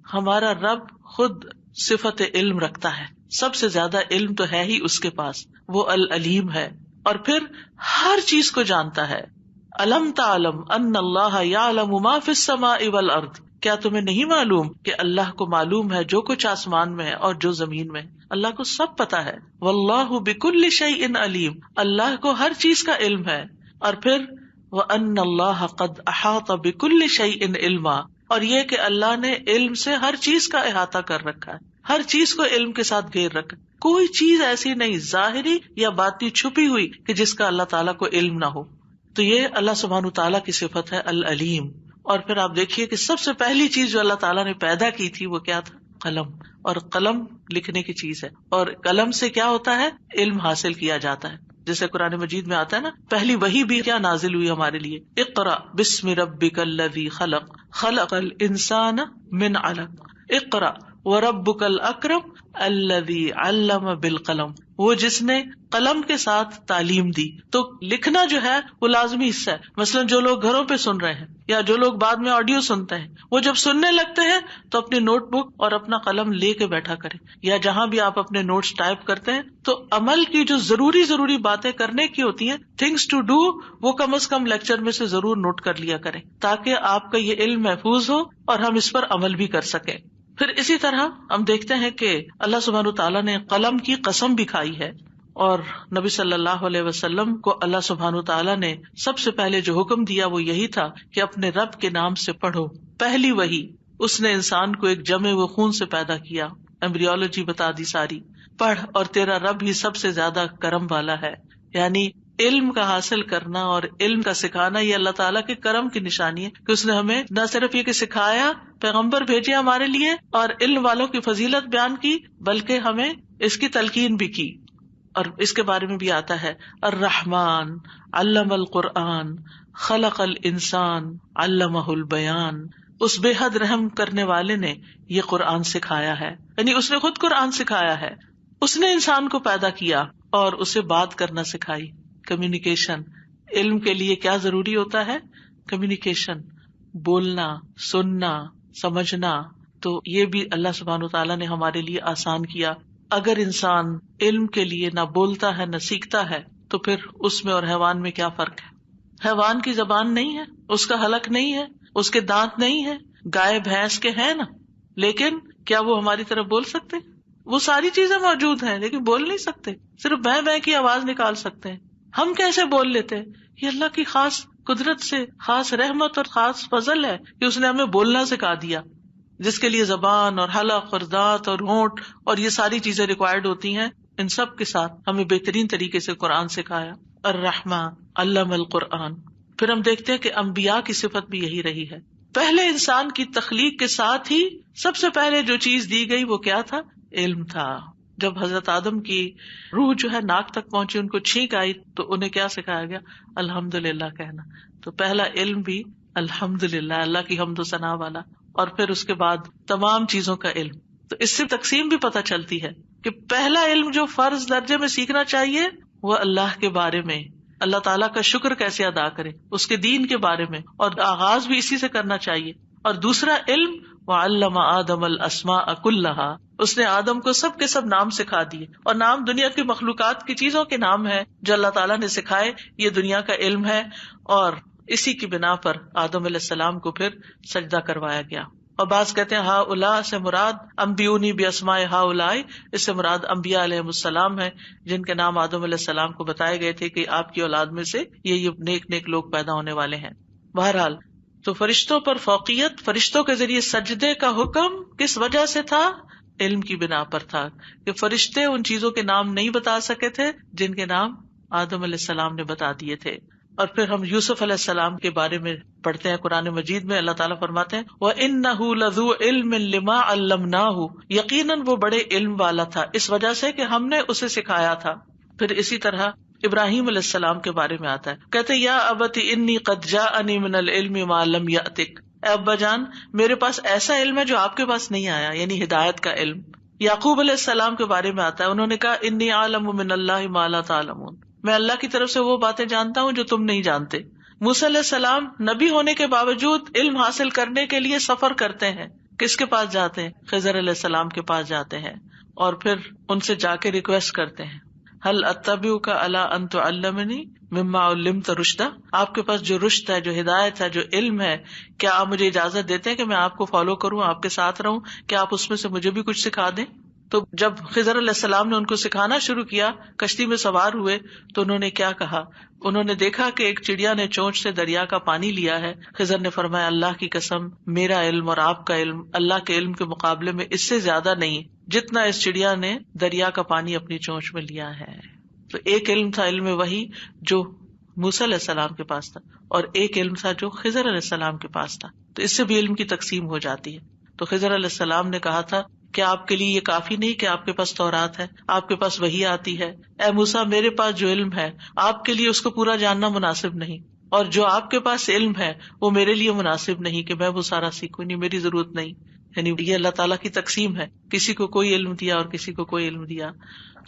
ہمارا رب خود صفت علم رکھتا ہے, سب سے زیادہ علم تو ہے ہی اس کے پاس, وہ العلیم ہے, اور پھر ہر چیز کو جانتا ہے. الم تعلم ان اللہ یعلم ما فی السماء والارض, کیا تمہیں نہیں معلوم کہ اللہ کو معلوم ہے جو کچھ آسمان میں ہے اور جو زمین میں, اللہ کو سب پتا ہے. واللہ بکل شیء علیم, اللہ کو ہر چیز کا علم ہے. اور پھر وان اللہ قد احاط بکل شیء علما, اور یہ کہ اللہ نے علم سے ہر چیز کا احاطہ کر رکھا ہے, ہر چیز کو علم کے ساتھ گھیر رکھا. کوئی چیز ایسی نہیں ظاہری یا باطنی چھپی ہوئی کہ جس کا اللہ تعالیٰ کو علم نہ ہو. تو یہ اللہ سبحانہ تعالیٰ کی صفت ہے العلیم. اور پھر آپ دیکھیے کہ سب سے پہلی چیز جو اللہ تعالیٰ نے پیدا کی تھی وہ کیا تھا؟ قلم. اور قلم لکھنے کی چیز ہے, اور قلم سے کیا ہوتا ہے؟ علم حاصل کیا جاتا ہے. جیسے قرآن مجید میں آتا ہے نا, پہلی وحی بھی کیا نازل ہوئی ہمارے لیے, اقرأ بسم ربک الذی خلق خلق الانسان من علق. اقرأ وَرَبُّكَ الْأَكْرَمُ الَّذِي عَلَّمَ بِالْقَلَمِ، وہ جس نے قلم کے ساتھ تعلیم دی. تو لکھنا جو ہے وہ لازمی حصہ ہے. مثلا جو لوگ گھروں پہ سن رہے ہیں یا جو لوگ بعد میں آڈیو سنتے ہیں، وہ جب سننے لگتے ہیں تو اپنی نوٹ بک اور اپنا قلم لے کے بیٹھا کریں، یا جہاں بھی آپ اپنے نوٹس ٹائپ کرتے ہیں تو عمل کی جو ضروری باتیں کرنے کی ہوتی ہیں، تھنگس ٹو ڈو، وہ کم از کم لیکچر میں سے ضرور نوٹ کر لیا کریں تاکہ آپ کا یہ علم محفوظ ہو اور ہم اس پر عمل بھی کر سکیں. پھر اسی طرح ہم دیکھتے ہیں کہ اللہ سبحانہ تعالیٰ نے قلم کی قسم بھی کھائی ہے، اور نبی صلی اللہ علیہ وسلم کو اللہ سبحانہ تعالیٰ نے سب سے پہلے جو حکم دیا وہ یہی تھا کہ اپنے رب کے نام سے پڑھو. پہلی وحی، اس نے انسان کو ایک جمے ہوئے خون سے پیدا کیا، ایمبریولوجی بتا دی ساری، پڑھ اور تیرا رب ہی سب سے زیادہ کرم والا ہے. یعنی علم کا حاصل کرنا اور علم کا سکھانا یہ اللہ تعالیٰ کے کرم کی نشانی ہے کہ اس نے ہمیں نہ صرف یہ کہ سکھایا، پیغمبر بھیجے ہمارے لیے اور علم والوں کی فضیلت بیان کی، بلکہ ہمیں اس کی تلقین بھی کی. اور اس کے بارے میں بھی آتا ہے الرحمن علم القرآن خلق الانسان علمہ البیان، اس بے حد رحم کرنے والے نے یہ قرآن سکھایا ہے. یعنی اس نے خود قرآن سکھایا ہے، اس نے انسان کو پیدا کیا اور اسے بات کرنا سکھائی. کمیونیکیشن، علم کے لیے کیا ضروری ہوتا ہے؟ کمیونیکیشن، بولنا، سننا، سمجھنا. تو یہ بھی اللہ سبحانہ وتعالیٰ نے ہمارے لیے آسان کیا. اگر انسان علم کے لیے نہ بولتا ہے نہ سیکھتا ہے تو پھر اس میں اور حیوان میں کیا فرق ہے؟ حیوان کی زبان نہیں ہے، اس کا حلق نہیں ہے، اس کے دانت نہیں ہے، گائے بھینس کے ہیں نا، لیکن کیا وہ ہماری طرف بول سکتے؟ وہ ساری چیزیں موجود ہیں لیکن بول نہیں سکتے، صرف بیں بیں کی آواز نکال سکتے ہیں. ہم کیسے بول لیتے ہیں؟ یہ اللہ کی خاص قدرت سے خاص رحمت اور خاص فضل ہے کہ اس نے ہمیں بولنا سکھا دیا، جس کے لیے زبان اور حلق اور دانت اور ہونٹ اور یہ ساری چیزیں ریکوائرڈ ہوتی ہیں. ان سب کے ساتھ ہمیں بہترین طریقے سے قرآن سکھایا. الرحمن علم القرآن. پھر ہم دیکھتے ہیں کہ انبیاء کی صفت بھی یہی رہی ہے. پہلے انسان کی تخلیق کے ساتھ ہی سب سے پہلے جو چیز دی گئی وہ کیا تھا؟ علم تھا. جب حضرت آدم کی روح جو ہے ناک تک پہنچی، ان کو چھینک آئی تو انہیں کیا سکھایا گیا؟ الحمدللہ کہنا. تو پہلا علم بھی الحمدللہ، اللہ کی حمد و ثنا والا، اور پھر اس کے بعد تمام چیزوں کا علم. تو اس سے تقسیم بھی پتہ چلتی ہے کہ پہلا علم جو فرض درجے میں سیکھنا چاہیے وہ اللہ کے بارے میں، اللہ تعالیٰ کا شکر کیسے ادا کرے، اس کے دین کے بارے میں، اور آغاز بھی اسی سے کرنا چاہیے. اور دوسرا علم وعلم آدم الاسماء کلہا، اس نے آدم کو سب کے سب نام سکھا دیے. اور نام دنیا کی مخلوقات کی چیزوں کے نام ہے جو اللہ تعالیٰ نے سکھائے، یہ دنیا کا علم ہے. اور اسی کی بنا پر آدم علیہ السلام کو پھر سجدہ کروایا گیا. اور بعض کہتے ہیں ہؤلاء سے مراد انبیونی باسماء ہؤلاء، اس سے مراد انبیاء علیہ السلام ہے جن کے نام آدم علیہ السلام کو بتائے گئے تھے کہ آپ کی اولاد میں سے یہ نیک نیک لوگ پیدا ہونے والے ہیں. بہرحال تو فرشتوں پر فوقیت، فرشتوں کے ذریعے سجدے کا حکم کس وجہ سے تھا؟ علم کی بنا پر تھا کہ فرشتے ان چیزوں کے نام نہیں بتا سکے تھے جن کے نام آدم علیہ السلام نے بتا دیے تھے. اور پھر ہم یوسف علیہ السلام کے بارے میں پڑھتے ہیں قرآن مجید میں، اللہ تعالیٰ فرماتے ہیں وَإِنَّهُ لَذُو عِلْمٍ لِمَا عَلَّمْنَاهُ، یقیناً وہ بڑے علم والا تھا اس وجہ سے کہ ہم نے اسے سکھایا تھا. پھر اسی طرح ابراہیم علیہ السلام کے بارے میں آتا ہے، کہتے یا ابت انی قد جاءنی من العلم ما لم یأتک، اے ابا جان میرے پاس ایسا علم ہے جو آپ کے پاس نہیں آیا، یعنی ہدایت کا علم. یعقوب علیہ السلام کے بارے میں آتا ہے، انہوں نے کہا انی اعلم من اللہ ما لا تعلمون، میں اللہ کی طرف سے وہ باتیں جانتا ہوں جو تم نہیں جانتے. موسیٰ علیہ السلام نبی ہونے کے باوجود علم حاصل کرنے کے لیے سفر کرتے ہیں. کس کے پاس جاتے ہیں؟ خضر علیہ السلام کے پاس جاتے ہیں اور پھر ان سے جا کے ریکویسٹ کرتے ہیں هل اتبعک علی ان تعلمنی مما علمت رشدا، آپ کے پاس جو رشد ہے، جو ہدایت ہے، جو علم ہے، کیا آپ مجھے اجازت دیتے ہیں کہ میں آپ کو فالو کروں، آپ کے ساتھ رہوں، کیا آپ اس میں سے مجھے بھی کچھ سکھا دیں؟ تو جب خضر علیہ السلام نے ان کو سکھانا شروع کیا، کشتی میں سوار ہوئے تو انہوں نے کیا کہا؟ انہوں نے دیکھا کہ ایک چڑیا نے چونچ سے دریا کا پانی لیا ہے. خضر نے فرمایا اللہ کی قسم میرا علم اور آپ کا علم اللہ کے علم کے مقابلے میں اس سے زیادہ نہیں جتنا اس چڑیا نے دریا کا پانی اپنی چونچ میں لیا ہے. تو ایک علم تھا علم وحی جو موسیٰ علیہ السلام کے پاس تھا، اور ایک علم تھا جو خضر علیہ السلام کے پاس تھا. تو اس سے بھی علم کی تقسیم ہو جاتی ہے. تو خضر علیہ السلام نے کہا تھا کیا آپ کے لیے یہ کافی نہیں کہ آپ کے پاس تورات ہے، آپ کے پاس وحی آتی ہے؟ اے موسیٰ میرے پاس جو علم ہے آپ کے لیے اس کو پورا جاننا مناسب نہیں، اور جو آپ کے پاس علم ہے وہ میرے لیے مناسب نہیں کہ میں وہ سارا سیکھوں، نہیں میری ضرورت نہیں. یعنی یہ اللہ تعالیٰ کی تقسیم ہے، کسی کو کوئی علم دیا اور کسی کو کوئی علم دیا.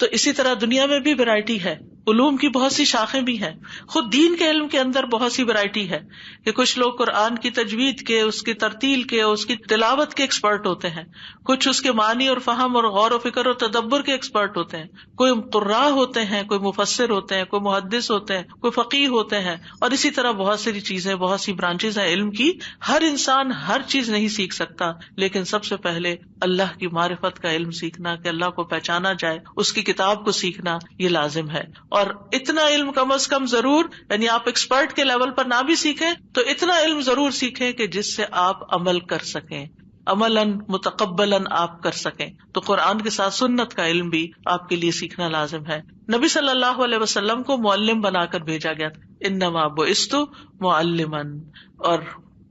تو اسی طرح دنیا میں بھی ویرائٹی ہے، علوم کی بہت سی شاخیں بھی ہیں. خود دین کے علم کے اندر بہت سی ویرائٹی ہے کہ کچھ لوگ قرآن کی تجوید کے، اس کی ترتیل کے، اس کی تلاوت کے ایکسپرٹ ہوتے ہیں، کچھ اس کے معنی اور فہم اور غور و فکر اور تدبر کے ایکسپرٹ ہوتے ہیں، کوئی قراء ہوتے ہیں، کوئی مفسر ہوتے ہیں، کوئی محدث ہوتے ہیں، کوئی فقیہ ہوتے ہیں، اور اسی طرح بہت ساری چیزیں، بہت سی برانچز ہیں علم کی. ہر انسان ہر چیز نہیں سیکھ سکتا، لیکن سب سے پہلے اللہ کی معرفت کا علم سیکھنا، کہ اللہ کو پہچانا جائے، اس کی کتاب کو سیکھنا، یہ لازم ہے. اور اتنا علم کم از کم ضرور، یعنی آپ ایکسپرٹ کے لیول پر نہ بھی سیکھیں تو اتنا علم ضرور سیکھیں کہ جس سے آپ عمل کر سکیں، عملاً متقبلاً آپ کر سکیں. تو قرآن کے ساتھ سنت کا علم بھی آپ کے لیے سیکھنا لازم ہے. نبی صلی اللہ علیہ وسلم کو معلم بنا کر بھیجا گیا تھا، انما بعثت معلما. اور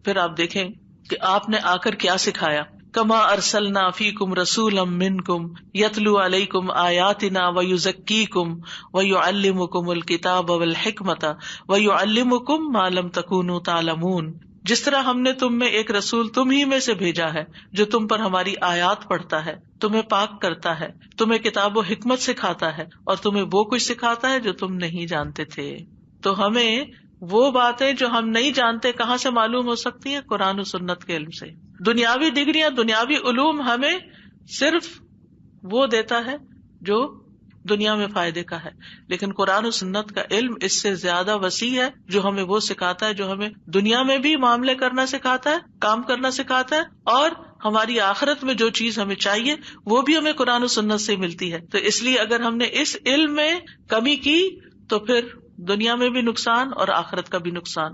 پھر آپ دیکھیں کہ آپ نے آ کر کیا سکھایا، کما ارسلنا فیکم رسولا منکم یتلو علیکم آیاتنا ویزکیکم ویعلمکم الکتاب والحکمت ویعلمکم ما لم تکونوا تعلمون. جس طرح ہم نے تم میں ایک رسول تم ہی میں سے بھیجا ہے جو تم پر ہماری آیات پڑھتا ہے، تمہیں پاک کرتا ہے، تمہیں کتاب و حکمت سکھاتا ہے، اور تمہیں وہ کچھ سکھاتا ہے جو تم نہیں جانتے تھے. تو ہمیں وہ باتیں جو ہم نہیں جانتے کہاں سے معلوم ہو سکتی ہیں؟ قرآن و سنت کے علم سے. دنیاوی ڈگریاں، دنیاوی علوم ہمیں صرف وہ دیتا ہے جو دنیا میں فائدے کا ہے، لیکن قرآن و سنت کا علم اس سے زیادہ وسیع ہے، جو ہمیں وہ سکھاتا ہے جو ہمیں دنیا میں بھی معاملے کرنا سکھاتا ہے، کام کرنا سکھاتا ہے، اور ہماری آخرت میں جو چیز ہمیں چاہیے وہ بھی ہمیں قرآن و سنت سے ملتی ہے. تو اس لیے اگر ہم نے اس علم میں کمی کی تو پھر دنیا میں بھی نقصان اور آخرت کا بھی نقصان،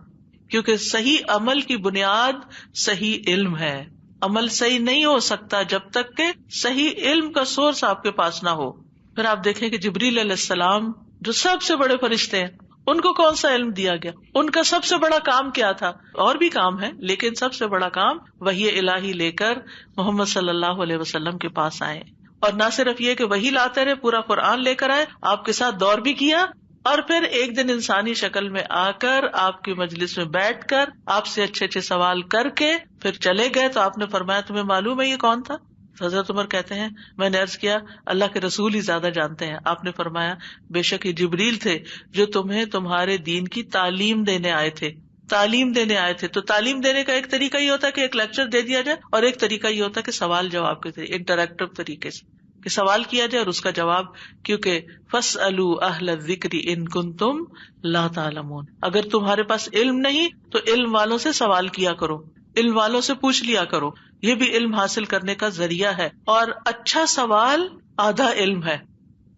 کیونکہ صحیح عمل کی بنیاد صحیح علم ہے. عمل صحیح نہیں ہو سکتا جب تک کہ صحیح علم کا سورس آپ کے پاس نہ ہو. پھر آپ دیکھیں کہ جبریل علیہ السلام جو سب سے بڑے فرشتے ہیں، ان کو کون سا علم دیا گیا؟ ان کا سب سے بڑا کام کیا تھا؟ اور بھی کام ہے لیکن سب سے بڑا کام وحی الہی لے کر محمد صلی اللہ علیہ وسلم کے پاس آئے. اور نہ صرف یہ کہ وحی لاتے رہے، پورا قرآن لے کر آئے، آپ کے ساتھ دور بھی کیا، اور پھر ایک دن انسانی شکل میں آ کر آپ کی مجلس میں بیٹھ کر آپ سے اچھے اچھے سوال کر کے پھر چلے گئے. تو آپ نے فرمایا تمہیں معلوم ہے یہ کون تھا؟ حضرت عمر کہتے ہیں میں نے عرض کیا اللہ کے رسول ہی زیادہ جانتے ہیں. آپ نے فرمایا بے شک یہ جبریل تھے جو تمہیں تمہارے دین کی تعلیم دینے آئے تھے. تعلیم دینے آئے تھے. تو تعلیم دینے کا ایک طریقہ یہ ہوتا ہے کہ ایک لیکچر دے دیا جائے، اور ایک طریقہ یہ ہوتا ہے کہ سوال جواب کے ذریعے انٹریکٹیو طریقے سے کہ سوال کیا جائے اور اس کا جواب. کیونکہ فاسألوا اہل الذکر ان کنتم لا تعلمون، اگر تمہارے پاس علم نہیں تو علم والوں سے سوال کیا کرو، علم والوں سے پوچھ لیا کرو. یہ بھی علم حاصل کرنے کا ذریعہ ہے، اور اچھا سوال آدھا علم ہے.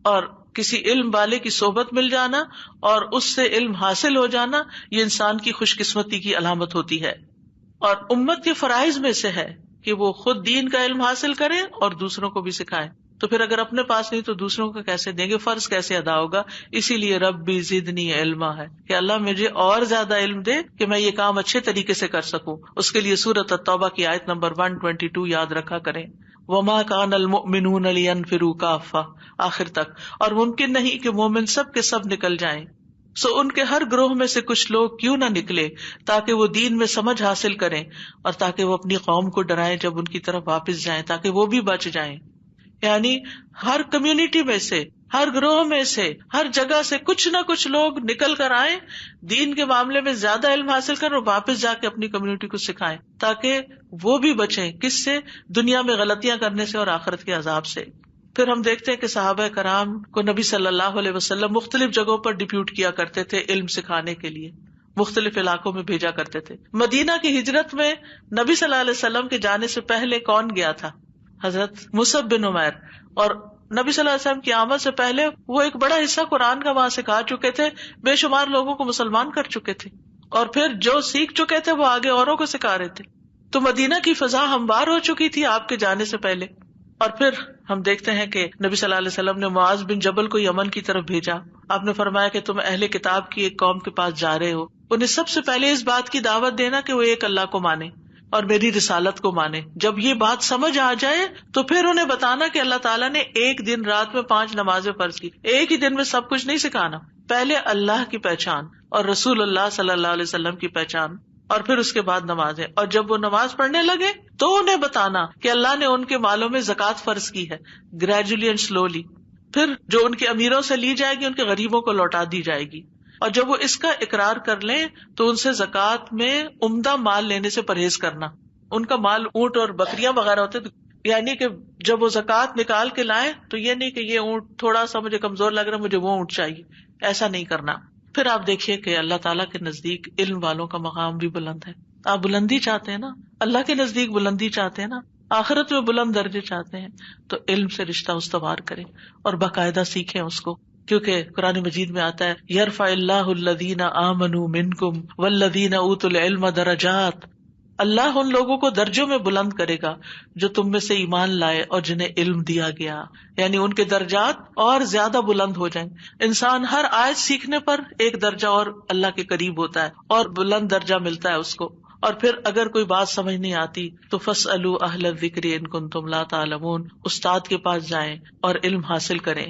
اور کسی علم والے کی صحبت مل جانا اور اس سے علم حاصل ہو جانا، یہ انسان کی خوش قسمتی کی علامت ہوتی ہے. اور امت کے فرائض میں سے ہے کہ وہ خود دین کا علم حاصل کریں اور دوسروں کو بھی سکھائیں. تو پھر اگر اپنے پاس نہیں تو دوسروں کو کیسے دیں گے؟ فرض کیسے ادا ہوگا؟ اسی لیے ربی زدنی علما ہے کہ اللہ مجھے اور زیادہ علم دے کہ میں یہ کام اچھے طریقے سے کر سکوں. اس کے لیے سورۃ التوبہ کی آیت نمبر 122 یاد رکھا کریں، وما کان المؤمنون لینفروا کافہ، آخر تک. اور ممکن نہیں کہ مومن سب کے سب نکل جائیں، سو ان کے ہر گروہ میں سے کچھ لوگ کیوں نہ نکلے تاکہ وہ دین میں سمجھ حاصل کریں اور تاکہ وہ اپنی قوم کو ڈرائیں جب ان کی طرف واپس جائیں، تاکہ وہ بھی بچ جائیں. یعنی ہر کمیونٹی میں سے، ہر گروہ میں سے، ہر جگہ سے کچھ نہ کچھ لوگ نکل کر آئیں، دین کے معاملے میں زیادہ علم حاصل کریں اور واپس جا کے اپنی کمیونٹی کو سکھائیں تاکہ وہ بھی بچیں. کس سے؟ دنیا میں غلطیاں کرنے سے اور آخرت کے عذاب سے. پھر ہم دیکھتے ہیں کہ صحابہ کرام کو نبی صلی اللہ علیہ وسلم مختلف جگہوں پر ڈپیوٹ کیا کرتے تھے علم سکھانے کے لیے، مختلف علاقوں میں بھیجا کرتے تھے. مدینہ کی ہجرت میں نبی صلی اللہ علیہ وسلم کے جانے سے پہلے کون گیا تھا؟ حضرت مصعب بن عمیر. اور نبی صلی اللہ علیہ وسلم کی آمد سے پہلے وہ ایک بڑا حصہ قرآن کا وہاں سکھا چکے تھے، بے شمار لوگوں کو مسلمان کر چکے تھے، اور پھر جو سیکھ چکے تھے وہ آگے اوروں کو سکھا رہے تھے. تو مدینہ کی فضا ہموار ہو چکی تھی آپ کے جانے سے پہلے. اور پھر ہم دیکھتے ہیں کہ نبی صلی اللہ علیہ وسلم نے معاذ بن جبل کو یمن کی طرف بھیجا. آپ نے فرمایا کہ تم اہل کتاب کی ایک قوم کے پاس جا رہے ہو، انہیں سب سے پہلے اس بات کی دعوت دینا کہ وہ ایک اللہ کو مانے اور میری رسالت کو مانے. جب یہ بات سمجھ آ جائے تو پھر انہیں بتانا کہ اللہ تعالیٰ نے ایک دن رات میں 5 نمازیں فرض کی. ایک ہی دن میں سب کچھ نہیں سکھانا، پہلے اللہ کی پہچان اور رسول اللہ صلی اللہ علیہ وسلم کی پہچان، اور پھر اس کے بعد نمازیں. اور جب وہ نماز پڑھنے لگے تو انہیں بتانا کہ اللہ نے ان کے مالوں میں زکوٰۃ فرض کی ہے, گریجولی اینڈ سلولی. پھر جو ان کے امیروں سے لی جائے گی ان کے غریبوں کو لوٹا دی جائے گی. اور جب وہ اس کا اقرار کر لیں تو ان سے زکوٰۃ میں عمدہ مال لینے سے پرہیز کرنا. ان کا مال اونٹ اور بکریاں وغیرہ ہوتے, یعنی کہ جب وہ زکوٰۃ نکال کے لائیں تو یہ نہیں کہ یہ اونٹ تھوڑا سا مجھے کمزور لگ رہا ہے, مجھے وہ اونٹ چاہیے, ایسا نہیں کرنا. پھر آپ دیکھیے کہ اللہ تعالیٰ کے نزدیک علم والوں کا مقام بھی بلند ہے. آپ بلندی چاہتے ہیں نا, اللہ کے نزدیک بلندی چاہتے ہیں نا, آخرت میں بلند درجے چاہتے ہیں, تو علم سے رشتہ استوار کریں اور باقاعدہ سیکھیں اس کو. کیونکہ قرآن مجید میں آتا ہے یرفع اللہ الذین آمنوا منکم والذین اوتوا العلم درجات. اللہ ان لوگوں کو درجوں میں بلند کرے گا جو تم میں سے ایمان لائے اور جنہیں علم دیا گیا, یعنی ان کے درجات اور زیادہ بلند ہو جائیں. انسان ہر آیت سیکھنے پر ایک درجہ اور اللہ کے قریب ہوتا ہے اور بلند درجہ ملتا ہے اس کو. اور پھر اگر کوئی بات سمجھ نہیں آتی تو فاسألوا اہل الذکر ان کنتم لا تعلمون, استاد کے پاس جائیں اور علم حاصل کریں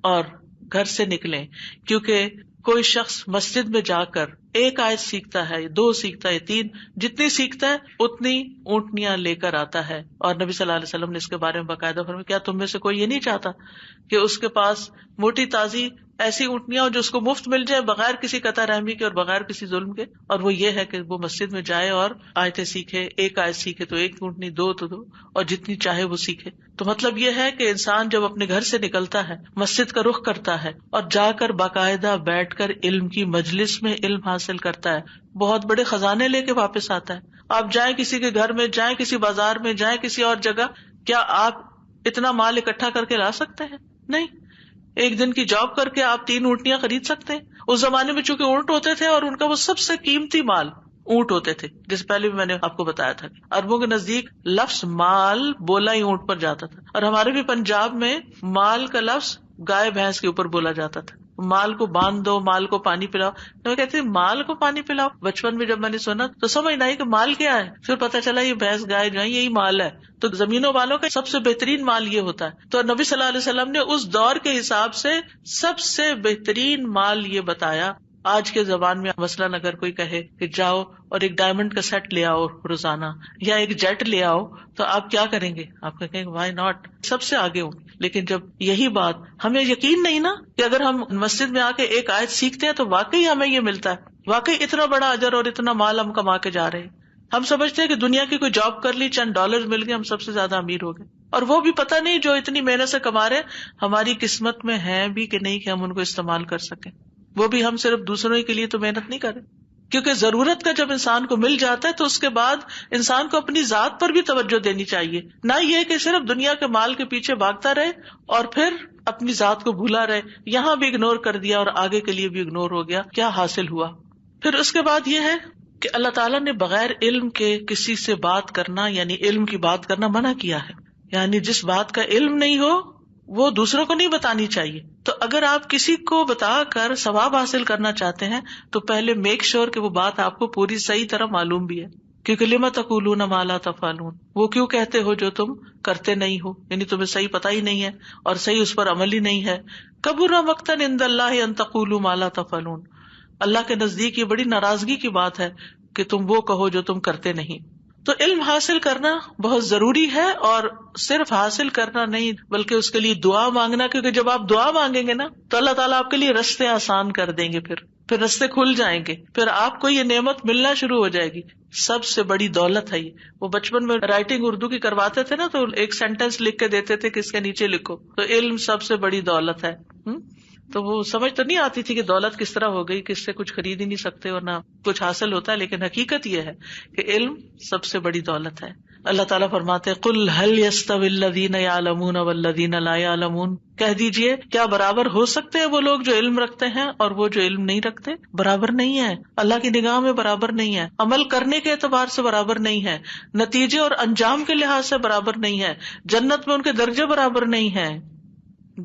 اور گھر سے نکلیں. کیونکہ کوئی شخص مسجد میں جا کر ایک آیت سیکھتا ہے, 2 سیکھتا ہے, 3, جتنی سیکھتا ہے اتنی اونٹنیاں لے کر آتا ہے. اور نبی صلی اللہ علیہ وسلم نے اس کے بارے میں باقاعدہ فرمایا, کیا تم میں سے کوئی یہ نہیں چاہتا کہ اس کے پاس موٹی تازی ایسی اونٹنیاں ہو جو اس کو مفت مل جائے بغیر کسی قطع رحمی کے اور بغیر کسی ظلم کے؟ اور وہ یہ ہے کہ وہ مسجد میں جائے اور آیتیں سیکھے, ایک آیت سیکھے تو ایک اونٹنی, 2 تو 2, اور جتنی چاہے وہ سیکھے. تو مطلب یہ ہے کہ انسان جب اپنے گھر سے نکلتا ہے, مسجد کا رخ کرتا ہے اور جا کر باقاعدہ بیٹھ کر علم کی مجلس میں علم حاصل کرتا ہے, بہت بڑے خزانے لے کے واپس آتا ہے. آپ جائیں کسی کے گھر میں, جائیں کسی بازار میں, جائیں کسی اور جگہ, کیا آپ اتنا مال اکٹھا کر کے لا سکتے ہیں؟ نہیں. ایک دن کی جاب کر کے آپ 3 اونٹنیاں خرید سکتے ہیں. اس زمانے میں چونکہ اونٹ ہوتے تھے اور ان کا وہ سب سے قیمتی مال اونٹ ہوتے تھے, جس پہلے بھی میں نے آپ کو بتایا تھا. اربوں کے نزدیک لفظ مال بولا ہی اونٹ پر جاتا تھا. اور ہمارے بھی پنجاب میں مال کا لفظ گائے بھینس کے اوپر بولا جاتا تھا. مال کو باندھ دو, مال کو پانی پلاؤ. میں کہتے ہیں مال کو پانی پلاؤ. بچپن میں جب میں نے سنا تو سمجھ نہ آئی کہ مال کیا ہے, پھر پتا چلا یہ بھینس گائے جو ہے یہی مال ہے. تو زمینوں والوں کا سب سے بہترین مال یہ ہوتا ہے. تو نبی صلی اللہ علیہ وسلم نے اس دور کے حساب سے سب سے بہترین مال یہ بتایا. آج کے زبان میں مثلاً اگر کوئی کہے کہ جاؤ اور ایک ڈائمنڈ کا سیٹ لے آؤ روزانہ, یا ایک جیٹ لے آؤ, تو آپ کیا کریں گے؟ آپ کہیں گے وائی ناٹ, سب سے آگے ہوں. لیکن جب یہی بات ہمیں یقین نہیں نا کہ اگر ہم مسجد میں آ کے ایک آیت سیکھتے ہیں تو واقعی ہمیں یہ ملتا ہے, واقعی اتنا بڑا اجر اور اتنا مال ہم کما کے جا رہے ہیں. ہم سمجھتے ہیں کہ دنیا کی کوئی جاب کر لی, چند ڈالر مل گئے, ہم سب سے زیادہ امیر ہو گئے. اور وہ بھی پتہ نہیں جو اتنی محنت سے کما رہے ہماری قسمت میں ہیں بھی کہ نہیں کہ ہم ان کو استعمال کر سکیں. وہ بھی ہم صرف دوسروں کے لیے تو محنت نہیں کریں, کیونکہ ضرورت کا جب انسان کو مل جاتا ہے تو اس کے بعد انسان کو اپنی ذات پر بھی توجہ دینی چاہیے. نہ یہ کہ صرف دنیا کے مال کے پیچھے بھاگتا رہے اور پھر اپنی ذات کو بھولا رہے, یہاں بھی اگنور کر دیا اور آگے کے لیے بھی اگنور ہو گیا, کیا حاصل ہوا؟ پھر اس کے بعد یہ ہے کہ اللہ تعالیٰ نے بغیر علم کے کسی سے بات کرنا, یعنی علم کی بات کرنا منع کیا ہے. یعنی جس بات کا علم نہیں ہو وہ دوسروں کو نہیں بتانی چاہیے. تو اگر آپ کسی کو بتا کر ثواب حاصل کرنا چاہتے ہیں تو پہلے میک شور کہ وہ بات آپ کو پوری صحیح طرح معلوم بھی ہے. کیونکہ لما تقولون ما لا تفعلون, وہ کیوں کہتے ہو جو تم کرتے نہیں ہو, یعنی تمہیں صحیح پتہ ہی نہیں ہے اور صحیح اس پر عمل ہی نہیں ہے. کبر مقتا عند اللہ ان تقولوا ما لا تفعلون, اللہ کے نزدیک یہ بڑی ناراضگی کی بات ہے کہ تم وہ کہو جو تم کرتے نہیں. تو علم حاصل کرنا بہت ضروری ہے, اور صرف حاصل کرنا نہیں بلکہ اس کے لیے دعا مانگنا, کیونکہ جب آپ دعا مانگیں گے نا تو اللہ تعالیٰ آپ کے لیے رستے آسان کر دیں گے, پھر رستے کھل جائیں گے, پھر آپ کو یہ نعمت ملنا شروع ہو جائے گی. سب سے بڑی دولت ہے یہ. وہ بچپن میں رائٹنگ اردو کی کرواتے تھے نا, تو ایک سینٹینس لکھ کے دیتے تھے کہ اس کے نیچے لکھو. تو علم سب سے بڑی دولت ہے. تو وہ سمجھ تو نہیں آتی تھی کہ دولت کس طرح ہو گئی, کس سے کچھ خرید ہی نہیں سکتے اور نہ کچھ حاصل ہوتا ہے, لیکن حقیقت یہ ہے کہ علم سب سے بڑی دولت ہے. اللہ تعالیٰ فرماتے ہیں قل هل يستوي الذين يعلمون والذين لا يعلمون, کہہ دیجئے کیا برابر ہو سکتے ہیں وہ لوگ جو علم رکھتے ہیں اور وہ جو علم نہیں رکھتے؟ برابر نہیں ہے. اللہ کی نگاہ میں برابر نہیں ہے, عمل کرنے کے اعتبار سے برابر نہیں ہے, نتیجے اور انجام کے لحاظ سے برابر نہیں ہے, جنت میں ان کے درجے برابر نہیں ہے,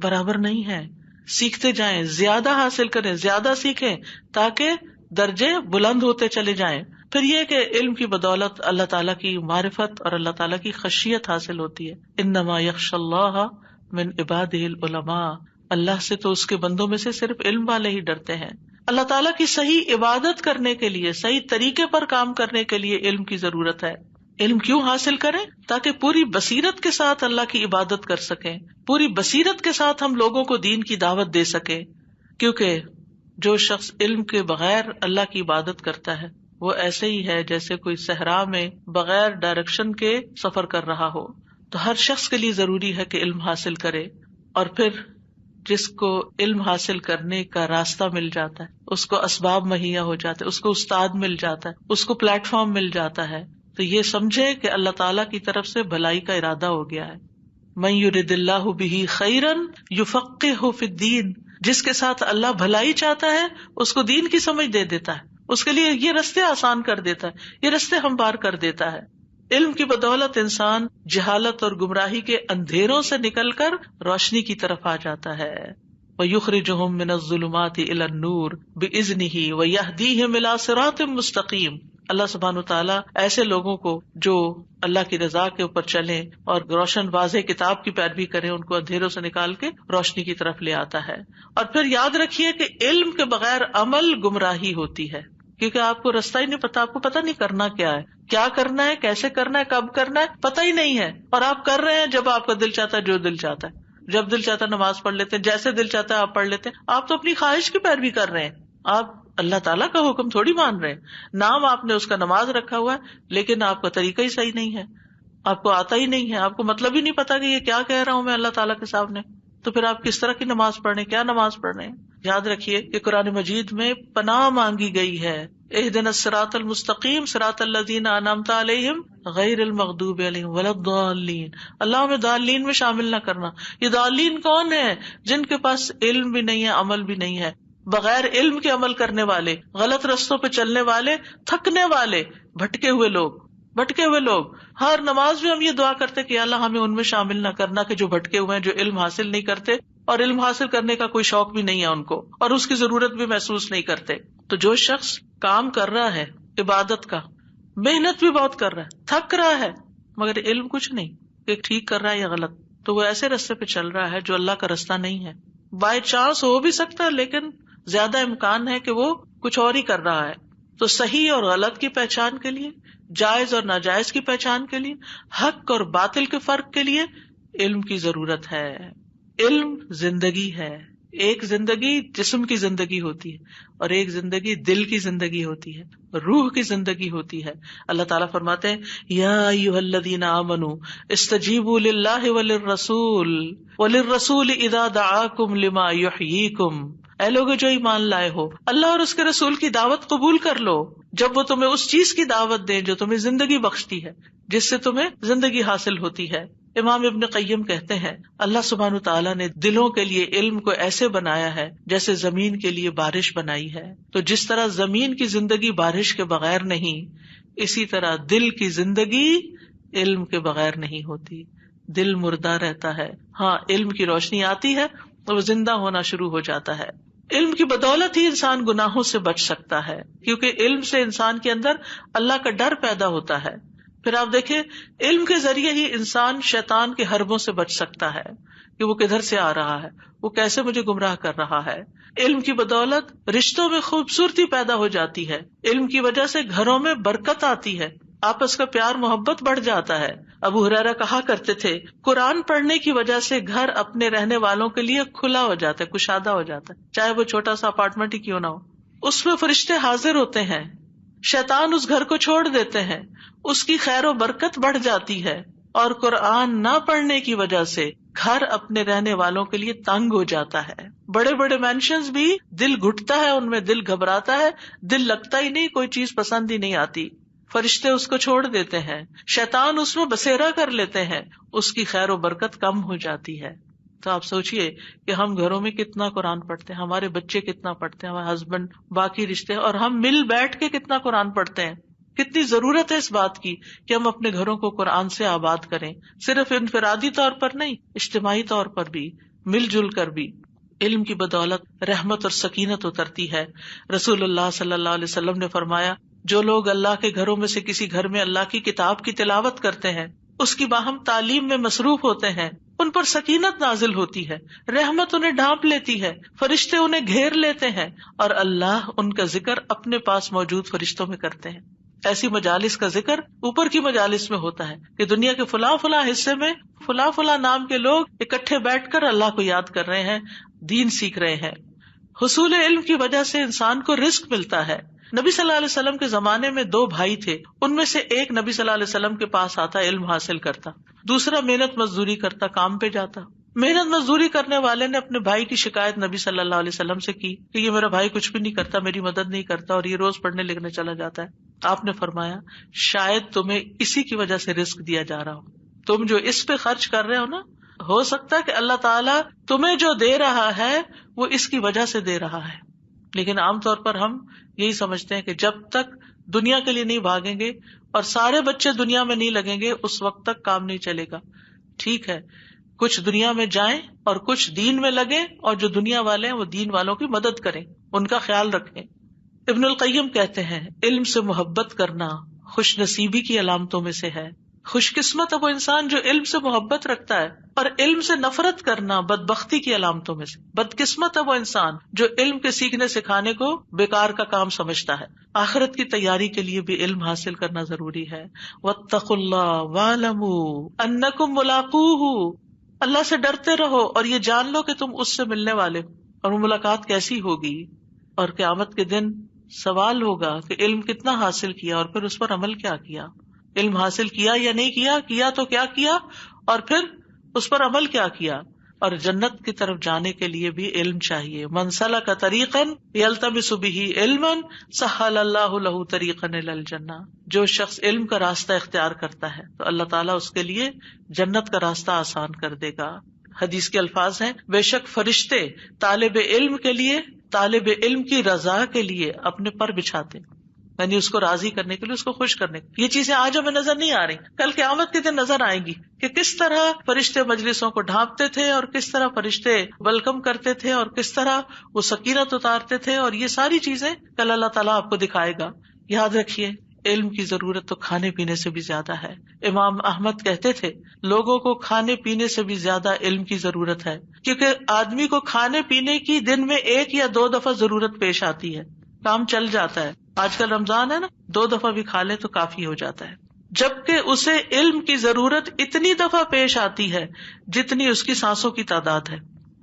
برابر نہیں ہے. سیکھتے جائیں, زیادہ حاصل کریں, زیادہ سیکھیں تاکہ درجے بلند ہوتے چلے جائیں. پھر یہ کہ علم کی بدولت اللہ تعالیٰ کی معرفت اور اللہ تعالیٰ کی خشیت حاصل ہوتی ہے. انما یخشی اللہ من عبادہ العلماء, اللہ سے تو اس کے بندوں میں سے صرف علم والے ہی ڈرتے ہیں. اللہ تعالیٰ کی صحیح عبادت کرنے کے لیے، صحیح طریقے پر کام کرنے کے لیے علم کی ضرورت ہے. علم کیوں حاصل کریں؟ تاکہ پوری بصیرت کے ساتھ اللہ کی عبادت کر سکیں، پوری بصیرت کے ساتھ ہم لوگوں کو دین کی دعوت دے سکیں. کیونکہ جو شخص علم کے بغیر اللہ کی عبادت کرتا ہے وہ ایسے ہی ہے جیسے کوئی صحرا میں بغیر ڈائریکشن کے سفر کر رہا ہو. تو ہر شخص کے لیے ضروری ہے کہ علم حاصل کرے، اور پھر جس کو علم حاصل کرنے کا راستہ مل جاتا ہے، اس کو اسباب مہیا ہو جاتے، اس کو استاد مل جاتا ہے، اس کو پلیٹ فارم مل جاتا ہے، تو یہ سمجھے کہ اللہ تعالیٰ کی طرف سے بھلائی کا ارادہ ہو گیا ہے. من یرد اللہ بہ خیرا یفقہہ فی الدین، جس کے ساتھ اللہ بھلائی چاہتا ہے اس کو دین کی سمجھ دے دیتا ہے، اس کے لیے یہ رستے آسان کر دیتا ہے، یہ رستے ہموار کر دیتا ہے. علم کی بدولت انسان جہالت اور گمراہی کے اندھیروں سے نکل کر روشنی کی طرف آ جاتا ہے. وَيُخْرِجُهُم مِّنَ الظُّلُمَاتِ إِلَى النُّورِ بِإِذْنِهِ وَيَهْدِيهِمْ إِلَىٰ صِرَاطٍ مُّسْتَقِيمٍ. اللہ سبحانہ وتعالیٰ ایسے لوگوں کو جو اللہ کی رضا کے اوپر چلیں اور روشن واضح کتاب کی پیروی کریں، ان کو اندھیروں سے نکال کے روشنی کی طرف لے آتا ہے. اور پھر یاد رکھیے کہ علم کے بغیر عمل گمراہی ہوتی ہے، کیونکہ آپ کو رستہ ہی نہیں پتا، آپ کو پتا نہیں کرنا کیا ہے، کیا کرنا ہے، کیسے کرنا ہے، کب کرنا ہے، پتہ ہی نہیں ہے. اور آپ کر رہے ہیں جب آپ کا دل چاہتا ہے، جو دل چاہتا ہے، جب دل چاہتا ہے نماز پڑھ لیتے ہیں، جیسے دل چاہتا ہے آپ پڑھ لیتے ہیں. آپ تو اپنی خواہش کی پیروی کر رہے ہیں، آپ اللہ تعالیٰ کا حکم تھوڑی مان رہے ہیں. نام آپ نے اس کا نماز رکھا ہوا ہے، لیکن آپ کا طریقہ ہی صحیح نہیں ہے، آپ کو آتا ہی نہیں ہے، آپ کو مطلب ہی نہیں پتا کہ یہ کیا کہہ رہا ہوں میں اللہ تعالیٰ کے سامنے. تو پھر آپ کس طرح کی نماز پڑھ رہے ہیں، کیا نماز پڑھ رہے ہیں؟ یاد رکھیے کہ قرآن مجید میں پناہ مانگی گئی ہے. اہدنا الصراط المستقیم صراط الذین انعمت علیہم غیر المغضوب علیہم ولا الضالین. اللہ ہمیں ضالین میں شامل نہ کرنا. یہ ضالین کون ہے؟ جن کے پاس علم بھی نہیں ہے، عمل بھی نہیں ہے، بغیر علم کے عمل کرنے والے، غلط رستوں پہ چلنے والے، تھکنے والے، بھٹکے ہوئے لوگ. ہر نماز میں ہم یہ دعا کرتے کہ اللہ ہمیں ان میں شامل نہ کرنا کہ جو بھٹکے ہوئے ہیں، جو علم حاصل نہیں کرتے اور علم حاصل کرنے کا کوئی شوق بھی نہیں ہے ان کو، اور اس کی ضرورت بھی محسوس نہیں کرتے. تو جو شخص کام کر رہا ہے عبادت کا، محنت بھی بہت کر رہا ہے، تھک رہا ہے، مگر علم کچھ نہیں کہ ٹھیک کر رہا ہے یا غلط، تو وہ ایسے رستے پہ چل رہا ہے جو اللہ کا رستہ نہیں ہے. بائی چانس ہو بھی سکتا ہے، لیکن زیادہ امکان ہے کہ وہ کچھ اور ہی کر رہا ہے. تو صحیح اور غلط کی پہچان کے لیے، جائز اور ناجائز کی پہچان کے لیے، حق اور باطل کے فرق کے لیے علم کی ضرورت ہے. علم زندگی ہے. ایک زندگی جسم کی زندگی ہوتی ہے اور ایک زندگی دل کی زندگی ہوتی ہے، روح کی زندگی ہوتی ہے. اللہ تعالیٰ فرماتے ہیں یا ایھا الذین آمنوا استجیبوا للہ وللرسول اذا دعاکم لما یحییکم. اے لوگو جو ایمان لائے ہو، اللہ اور اس کے رسول کی دعوت قبول کر لو جب وہ تمہیں اس چیز کی دعوت دیں جو تمہیں زندگی بخشتی ہے، جس سے تمہیں زندگی حاصل ہوتی ہے. امام ابن قیم کہتے ہیں اللہ سبحانہ تعالیٰ نے دلوں کے لیے علم کو ایسے بنایا ہے جیسے زمین کے لیے بارش بنائی ہے. تو جس طرح زمین کی زندگی بارش کے بغیر نہیں، اسی طرح دل کی زندگی علم کے بغیر نہیں ہوتی. دل مردہ رہتا ہے، ہاں علم کی روشنی آتی ہے تو وہ زندہ ہونا شروع ہو جاتا ہے. علم کی بدولت ہی انسان گناہوں سے بچ سکتا ہے، کیونکہ علم سے انسان کے اندر اللہ کا ڈر پیدا ہوتا ہے. پھر آپ دیکھیں علم کے ذریعے ہی انسان شیطان کے حربوں سے بچ سکتا ہے کہ وہ کدھر سے آ رہا ہے، وہ کیسے مجھے گمراہ کر رہا ہے. علم کی بدولت رشتوں میں خوبصورتی پیدا ہو جاتی ہے. علم کی وجہ سے گھروں میں برکت آتی ہے، آپس کا پیار محبت بڑھ جاتا ہے. ابو ہریرہ کہا کرتے تھے قرآن پڑھنے کی وجہ سے گھر اپنے رہنے والوں کے لیے کھلا ہو جاتا ہے، کشادہ ہو جاتا ہے، چاہے وہ چھوٹا سا اپارٹمنٹ ہی کیوں نہ ہو. اس میں فرشتے حاضر ہوتے ہیں، شیطان اس گھر کو چھوڑ دیتے ہیں، اس کی خیر و برکت بڑھ جاتی ہے. اور قرآن نہ پڑھنے کی وجہ سے گھر اپنے رہنے والوں کے لیے تنگ ہو جاتا ہے. بڑے بڑے مینشنز بھی دل گھٹتا ہے، ان میں دل گھبراتا ہے، دل لگتا ہی نہیں، کوئی چیز پسند ہی نہیں آتی. فرشتے اس کو چھوڑ دیتے ہیں، شیطان اس میں بسیرا کر لیتے ہیں، اس کی خیر و برکت کم ہو جاتی ہے. تو آپ سوچئے کہ ہم گھروں میں کتنا قرآن پڑھتے ہیں، ہمارے بچے کتنا پڑھتے ہیں، ہمارے ہسبینڈ، باقی رشتے، اور ہم مل بیٹھ کے کتنا قرآن پڑھتے ہیں. کتنی ضرورت ہے اس بات کی کہ ہم اپنے گھروں کو قرآن سے آباد کریں، صرف انفرادی طور پر نہیں، اجتماعی طور پر بھی، مل جل کر بھی. علم کی بدولت رحمت اور سکینت اترتی ہے. رسول اللہ صلی اللہ علیہ وسلم نے فرمایا جو لوگ اللہ کے گھروں میں سے کسی گھر میں اللہ کی کتاب کی تلاوت کرتے ہیں، اس کی باہم تعلیم میں مصروف ہوتے ہیں، ان پر سکینت نازل ہوتی ہے، رحمت انہیں ڈھانپ لیتی ہے، فرشتے انہیں گھیر لیتے ہیں، اور اللہ ان کا ذکر اپنے پاس موجود فرشتوں میں کرتے ہیں۔ ایسی مجالس کا ذکر اوپر کی مجالس میں ہوتا ہے کہ دنیا کے فلاں فلاں حصے میں فلاں فلاں نام کے لوگ اکٹھے بیٹھ کر اللہ کو یاد کر رہے ہیں، دین سیکھ رہے ہیں۔ حصول علم کی وجہ سے انسان کو رزق ملتا ہے۔ نبی صلی اللہ علیہ وسلم کے زمانے میں 2 بھائی تھے، ان میں سے ایک نبی صلی اللہ علیہ وسلم کے پاس آتا، علم حاصل کرتا، دوسرا محنت مزدوری کرتا، کام پہ جاتا۔ محنت مزدوری کرنے والے نے اپنے بھائی کی شکایت نبی صلی اللہ علیہ وسلم سے کی کہ یہ میرا بھائی کچھ بھی نہیں کرتا، میری مدد نہیں کرتا، اور یہ روز پڑھنے لکھنے چلا جاتا ہے۔ آپ نے فرمایا شاید تمہیں اسی کی وجہ سے رزق دیا جا رہا ہو، تم جو اس پہ خرچ کر رہے ہو نا، ہو سکتا ہے کہ اللہ تعالیٰ تمہیں جو دے رہا ہے وہ اس کی وجہ سے دے رہا ہے۔ لیکن عام طور پر ہم یہی سمجھتے ہیں کہ جب تک دنیا کے لیے نہیں بھاگیں گے اور سارے بچے دنیا میں نہیں لگیں گے اس وقت تک کام نہیں چلے گا۔ ٹھیک ہے، کچھ دنیا میں جائیں اور کچھ دین میں لگیں، اور جو دنیا والے ہیں وہ دین والوں کی مدد کریں، ان کا خیال رکھیں۔ ابن القیم کہتے ہیں علم سے محبت کرنا خوش نصیبی کی علامتوں میں سے ہے۔ خوش قسمت ہے وہ انسان جو علم سے محبت رکھتا ہے، اور علم سے نفرت کرنا بدبختی کی علامتوں میں سے۔ بد قسمت ہے وہ انسان جو علم کے سیکھنے سکھانے کو بیکار کا کام سمجھتا ہے۔ آخرت کی تیاری کے لیے بھی علم حاصل کرنا ضروری ہے۔ واتقوا اللہ واعلموا انکم ملاقوہ، اللہ سے ڈرتے رہو اور یہ جان لو کہ تم اس سے ملنے والے ہو، اور وہ ملاقات کیسی ہوگی، اور قیامت کے دن سوال ہوگا کہ علم کتنا حاصل کیا اور پھر اس پر عمل کیا کیا، علم حاصل کیا یا نہیں کیا، کیا تو کیا کیا، اور پھر اس پر عمل کیا کیا۔ اور جنت کی طرف جانے کے لیے بھی علم چاہیے۔ من سلک طریقا یلتمس بہ علما سہل اللہ لہ طریقا الی الجنہ، جو شخص علم کا راستہ اختیار کرتا ہے تو اللہ تعالیٰ اس کے لیے جنت کا راستہ آسان کر دے گا۔ حدیث کے الفاظ ہیں، بے شک فرشتے طالب علم کے لیے، طالب علم کی رضا کے لیے اپنے پر بچھاتے، یعنی اس کو راضی کرنے کے لیے، اس کو خوش کرنے کے لیے۔ یہ چیزیں آج ہمیں نظر نہیں آ رہی، کل قیامت کے دن نظر آئیں گی کہ کس طرح فرشتے مجلسوں کو ڈھانپتے تھے، اور کس طرح فرشتے ویلکم کرتے تھے، اور کس طرح وہ سکینت اتارتے تھے، اور یہ ساری چیزیں کل اللہ تعالیٰ آپ کو دکھائے گا۔ یاد رکھیے علم کی ضرورت تو کھانے پینے سے بھی زیادہ ہے۔ امام احمد کہتے تھے لوگوں کو کھانے پینے سے بھی زیادہ علم کی ضرورت ہے، کیونکہ آدمی کو کھانے پینے کی دن میں 1 یا 2 دفعہ ضرورت پیش آتی ہے، کام چل جاتا ہے۔ آج کل رمضان ہے نا، 2 دفعہ بھی کھا لے تو کافی ہو جاتا ہے، جبکہ اسے علم کی ضرورت اتنی دفعہ پیش آتی ہے جتنی اس کی سانسوں کی تعداد ہے۔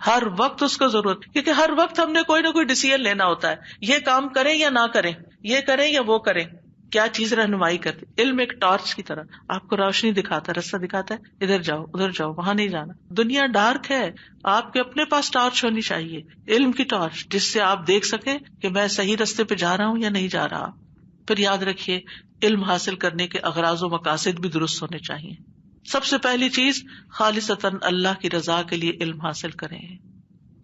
ہر وقت اس کو ضرورت، کیونکہ ہر وقت ہم نے کوئی نہ کوئی ڈیسیژن لینا ہوتا ہے، یہ کام کریں یا نہ کریں، یہ کریں یا وہ کریں، کیا چیز رہنمائی کرتی۔ علم ایک ٹارچ کی طرح آپ کو روشنی دکھاتا ہے، رستہ دکھاتا ہے، ادھر جاؤ ادھر جاؤ، وہاں نہیں جانا۔ دنیا ڈارک ہے، آپ کے اپنے پاس ٹارچ ہونی چاہیے، علم کی ٹارچ، جس سے آپ دیکھ سکیں کہ میں صحیح رستے پہ جا رہا ہوں یا نہیں جا رہا۔ پھر یاد رکھیے علم حاصل کرنے کے اغراض و مقاصد بھی درست ہونے چاہیے۔ سب سے پہلی چیز خالصتاً اللہ کی رضا کے لیے علم حاصل کریں،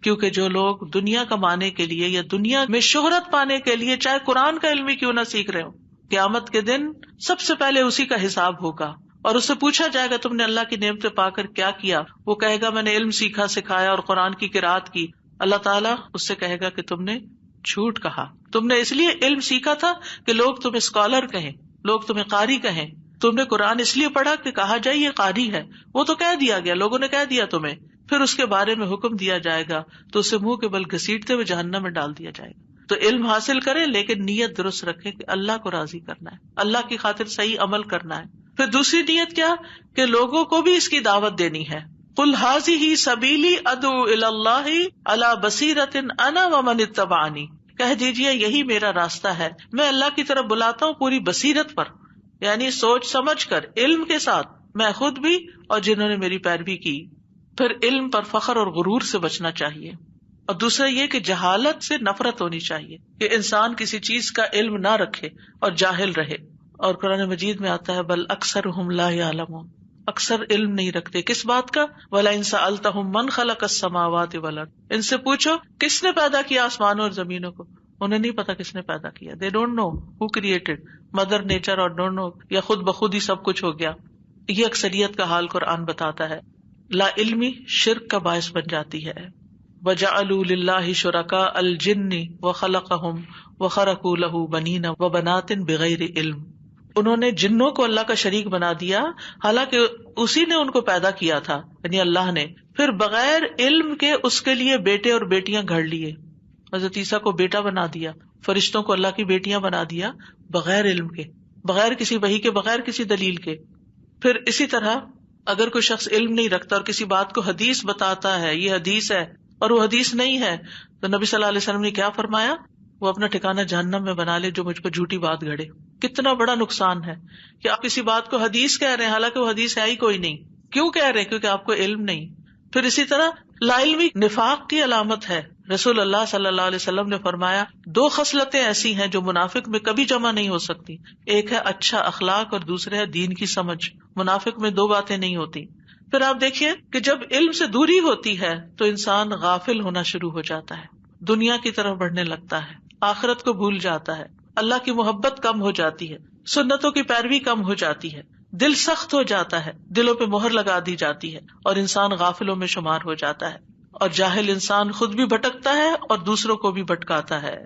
کیونکہ جو لوگ دنیا کمانے کے لیے یا دنیا میں شہرت پانے کے لیے چاہے قرآن کا علم ہی کیوں نہ سیکھ رہے ہو، قیامت کے دن سب سے پہلے اسی کا حساب ہوگا، اور اس سے پوچھا جائے گا تم نے اللہ کی نعمتیں پا کر کیا کیا؟ وہ کہے گا میں نے علم سیکھا سکھایا اور قرآن کی قرات کی۔ اللہ تعالیٰ اس سے کہے گا کہ تم نے جھوٹ کہا، تم نے اس لیے علم سیکھا تھا کہ لوگ تمہیں اسکالر کہیں، لوگ تمہیں قاری کہیں، تم نے قرآن اس لیے پڑھا کہ کہا جائے یہ قاری ہے، وہ تو کہہ دیا گیا، لوگوں نے کہہ دیا تمہیں، پھر اس کے بارے میں حکم دیا جائے گا تو اسے منہ کے بل گھسیٹتے ہوئے جہنم میں ڈال دیا جائے گا۔ تو علم حاصل کریں لیکن نیت درست رکھیں کہ اللہ کو راضی کرنا ہے، اللہ کی خاطر صحیح عمل کرنا ہے۔ پھر دوسری نیت کیا کہ لوگوں کو بھی اس کی دعوت دینی ہے۔ قل ھذہ سبیلی ادعو الی اللہ علی بصیرۃ انا ومن اتبعنی، کہہ دیجیے یہی میرا راستہ ہے، میں اللہ کی طرف بلاتا ہوں پوری بصیرت پر، یعنی سوچ سمجھ کر، علم کے ساتھ، میں خود بھی اور جنہوں نے میری پیروی کی۔ پھر علم پر فخر اور غرور سے بچنا چاہیے، اور دوسرا یہ کہ جہالت سے نفرت ہونی چاہیے، کہ انسان کسی چیز کا علم نہ رکھے اور جاہل رہے۔ اور قرآن مجید میں آتا ہے بل اکثرہم لا یعلمون، اکثر علم نہیں رکھتے کس بات کا، وَلَئِن سَأَلْتَهُم مَّن خَلَقَ السَّمَاوَاتِ وَالْأَرْضَ، ان سے پوچھو کس نے پیدا کیا آسمانوں اور زمینوں کو، انہیں نہیں پتا کس نے پیدا کیا، they don't know who created mother nature اور don't know، یا خود بخود ہی سب کچھ ہو گیا۔ یہ اکثریت کا حال قرآن بتاتا ہے۔ لا علمی شرک کا باعث بن جاتی ہے۔ وَجَعَلُوا لِلَّهِ شُرَكَاءَ الْجِنِّ وَخَلَقَهُمْ وَخَرَقُوا لَهُ بَنِينَ وَبَنَاتٍ بِغَيْرِ عِلْمٍ، انہوں نے جنوں کو اللہ کا شریک بنا دیا، حالانکہ اسی نے ان کو پیدا کیا تھا، یعنی اللہ نے. پھر بغیر علم کے اس کے لیے بیٹے اور بیٹیاں گھڑ لیے. حضرت عیسیٰ کو بیٹا بنا دیا، فرشتوں کو اللہ کی بیٹیاں بنا دیا، بغیر علم کے، بغیر کسی وحی کے، بغیر کسی دلیل کے. پھر اسی طرح اگر کوئی شخص علم نہیں رکھتا اور کسی بات کو حدیث بتاتا ہے، یہ حدیث ہے اور وہ حدیث نہیں ہے، تو نبی صلی اللہ علیہ وسلم نے کیا فرمایا؟ وہ اپنا ٹھکانہ جہنم میں بنا لے جو مجھ پر جھوٹی بات گھڑے. کتنا بڑا نقصان ہے کہ آپ کسی بات کو حدیث کہہ رہے ہیں حالانکہ وہ حدیث ہے ہی کوئی نہیں. کیوں کہہ رہے ہیں؟ کیونکہ آپ کو علم نہیں. پھر اسی طرح لا علمی نفاق کی علامت ہے. رسول اللہ صلی اللہ علیہ وسلم نے فرمایا 2 خصلتیں ایسی ہیں جو منافق میں کبھی جمع نہیں ہو سکتی. ایک ہے اچھا اخلاق اور دوسرے ہے دین کی سمجھ. منافق میں 2 باتیں نہیں ہوتی. پھر آپ دیکھیے کہ جب علم سے دوری ہوتی ہے تو انسان غافل ہونا شروع ہو جاتا ہے، دنیا کی طرف بڑھنے لگتا ہے، آخرت کو بھول جاتا ہے، اللہ کی محبت کم ہو جاتی ہے، سنتوں کی پیروی کم ہو جاتی ہے، دل سخت ہو جاتا ہے، دلوں پہ مہر لگا دی جاتی ہے اور انسان غافلوں میں شمار ہو جاتا ہے. اور جاہل انسان خود بھی بھٹکتا ہے اور دوسروں کو بھی بھٹکاتا ہے.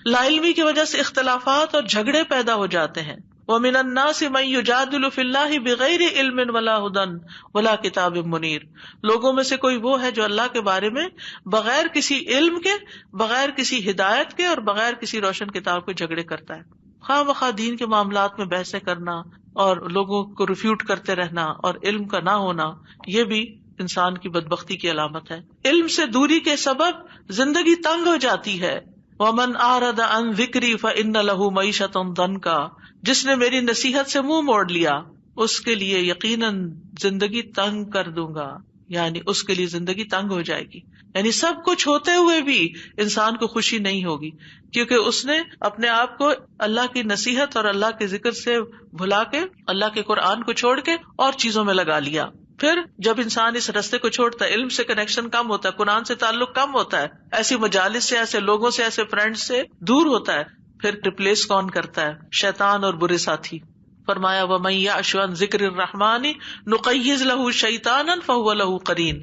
لا علمی کی وجہ سے اختلافات اور جھگڑے پیدا ہو جاتے ہیں. وَمِنَ النَّاسِ مَن يُجَادِلُ فِي اللَّهِ بِغَيْرِ عِلْمٍ وَلَا هُدًى وَلَا كِتَابٍ مُنِيرٍ. لوگوں میں سے کوئی وہ ہے جو اللہ کے بارے میں بغیر کسی علم کے، بغیر کسی ہدایت کے اور بغیر کسی روشن کتاب کے جھگڑے کرتا ہے. خواہ مخواہ دین کے معاملات میں بحثیں کرنا اور لوگوں کو ریفیوٹ کرتے رہنا اور علم کا نہ ہونا، یہ بھی انسان کی بدبختی کی علامت ہے. علم سے دوری کے سبب زندگی تنگ ہو جاتی ہے. وَمَنْ أَعْرَضَ عَنْ ذِكْرِي فَإِنَّ لَهُ مَعِيشَةً ضَنْكًا. جس نے میری نصیحت سے منہ موڑ لیا اس کے لیے یقیناً زندگی تنگ کر دوں گا، یعنی اس کے لیے زندگی تنگ ہو جائے گی. یعنی سب کچھ ہوتے ہوئے بھی انسان کو خوشی نہیں ہوگی، کیونکہ اس نے اپنے آپ کو اللہ کی نصیحت اور اللہ کے ذکر سے بھلا کے، اللہ کے قرآن کو چھوڑ کے اور چیزوں میں لگا لیا. پھر جب انسان اس رستے کو چھوڑتا ہے، علم سے کنیکشن کم ہوتا ہے، قرآن سے تعلق کم ہوتا ہے، ایسی مجالس سے، ایسے لوگوں سے، ایسے فرینڈ سے دور ہوتا ہے، پھر ریپلیس کون کرتا ہے؟ شیطان اور برے ساتھی. فرمایا وَمَن يَعْشُ عَن ذِكْرِ الرَّحْمَنِ نُقَيِّضْ لَهُ شَيْطَانًا فَهُوَ لَهُ قَرِينٌ.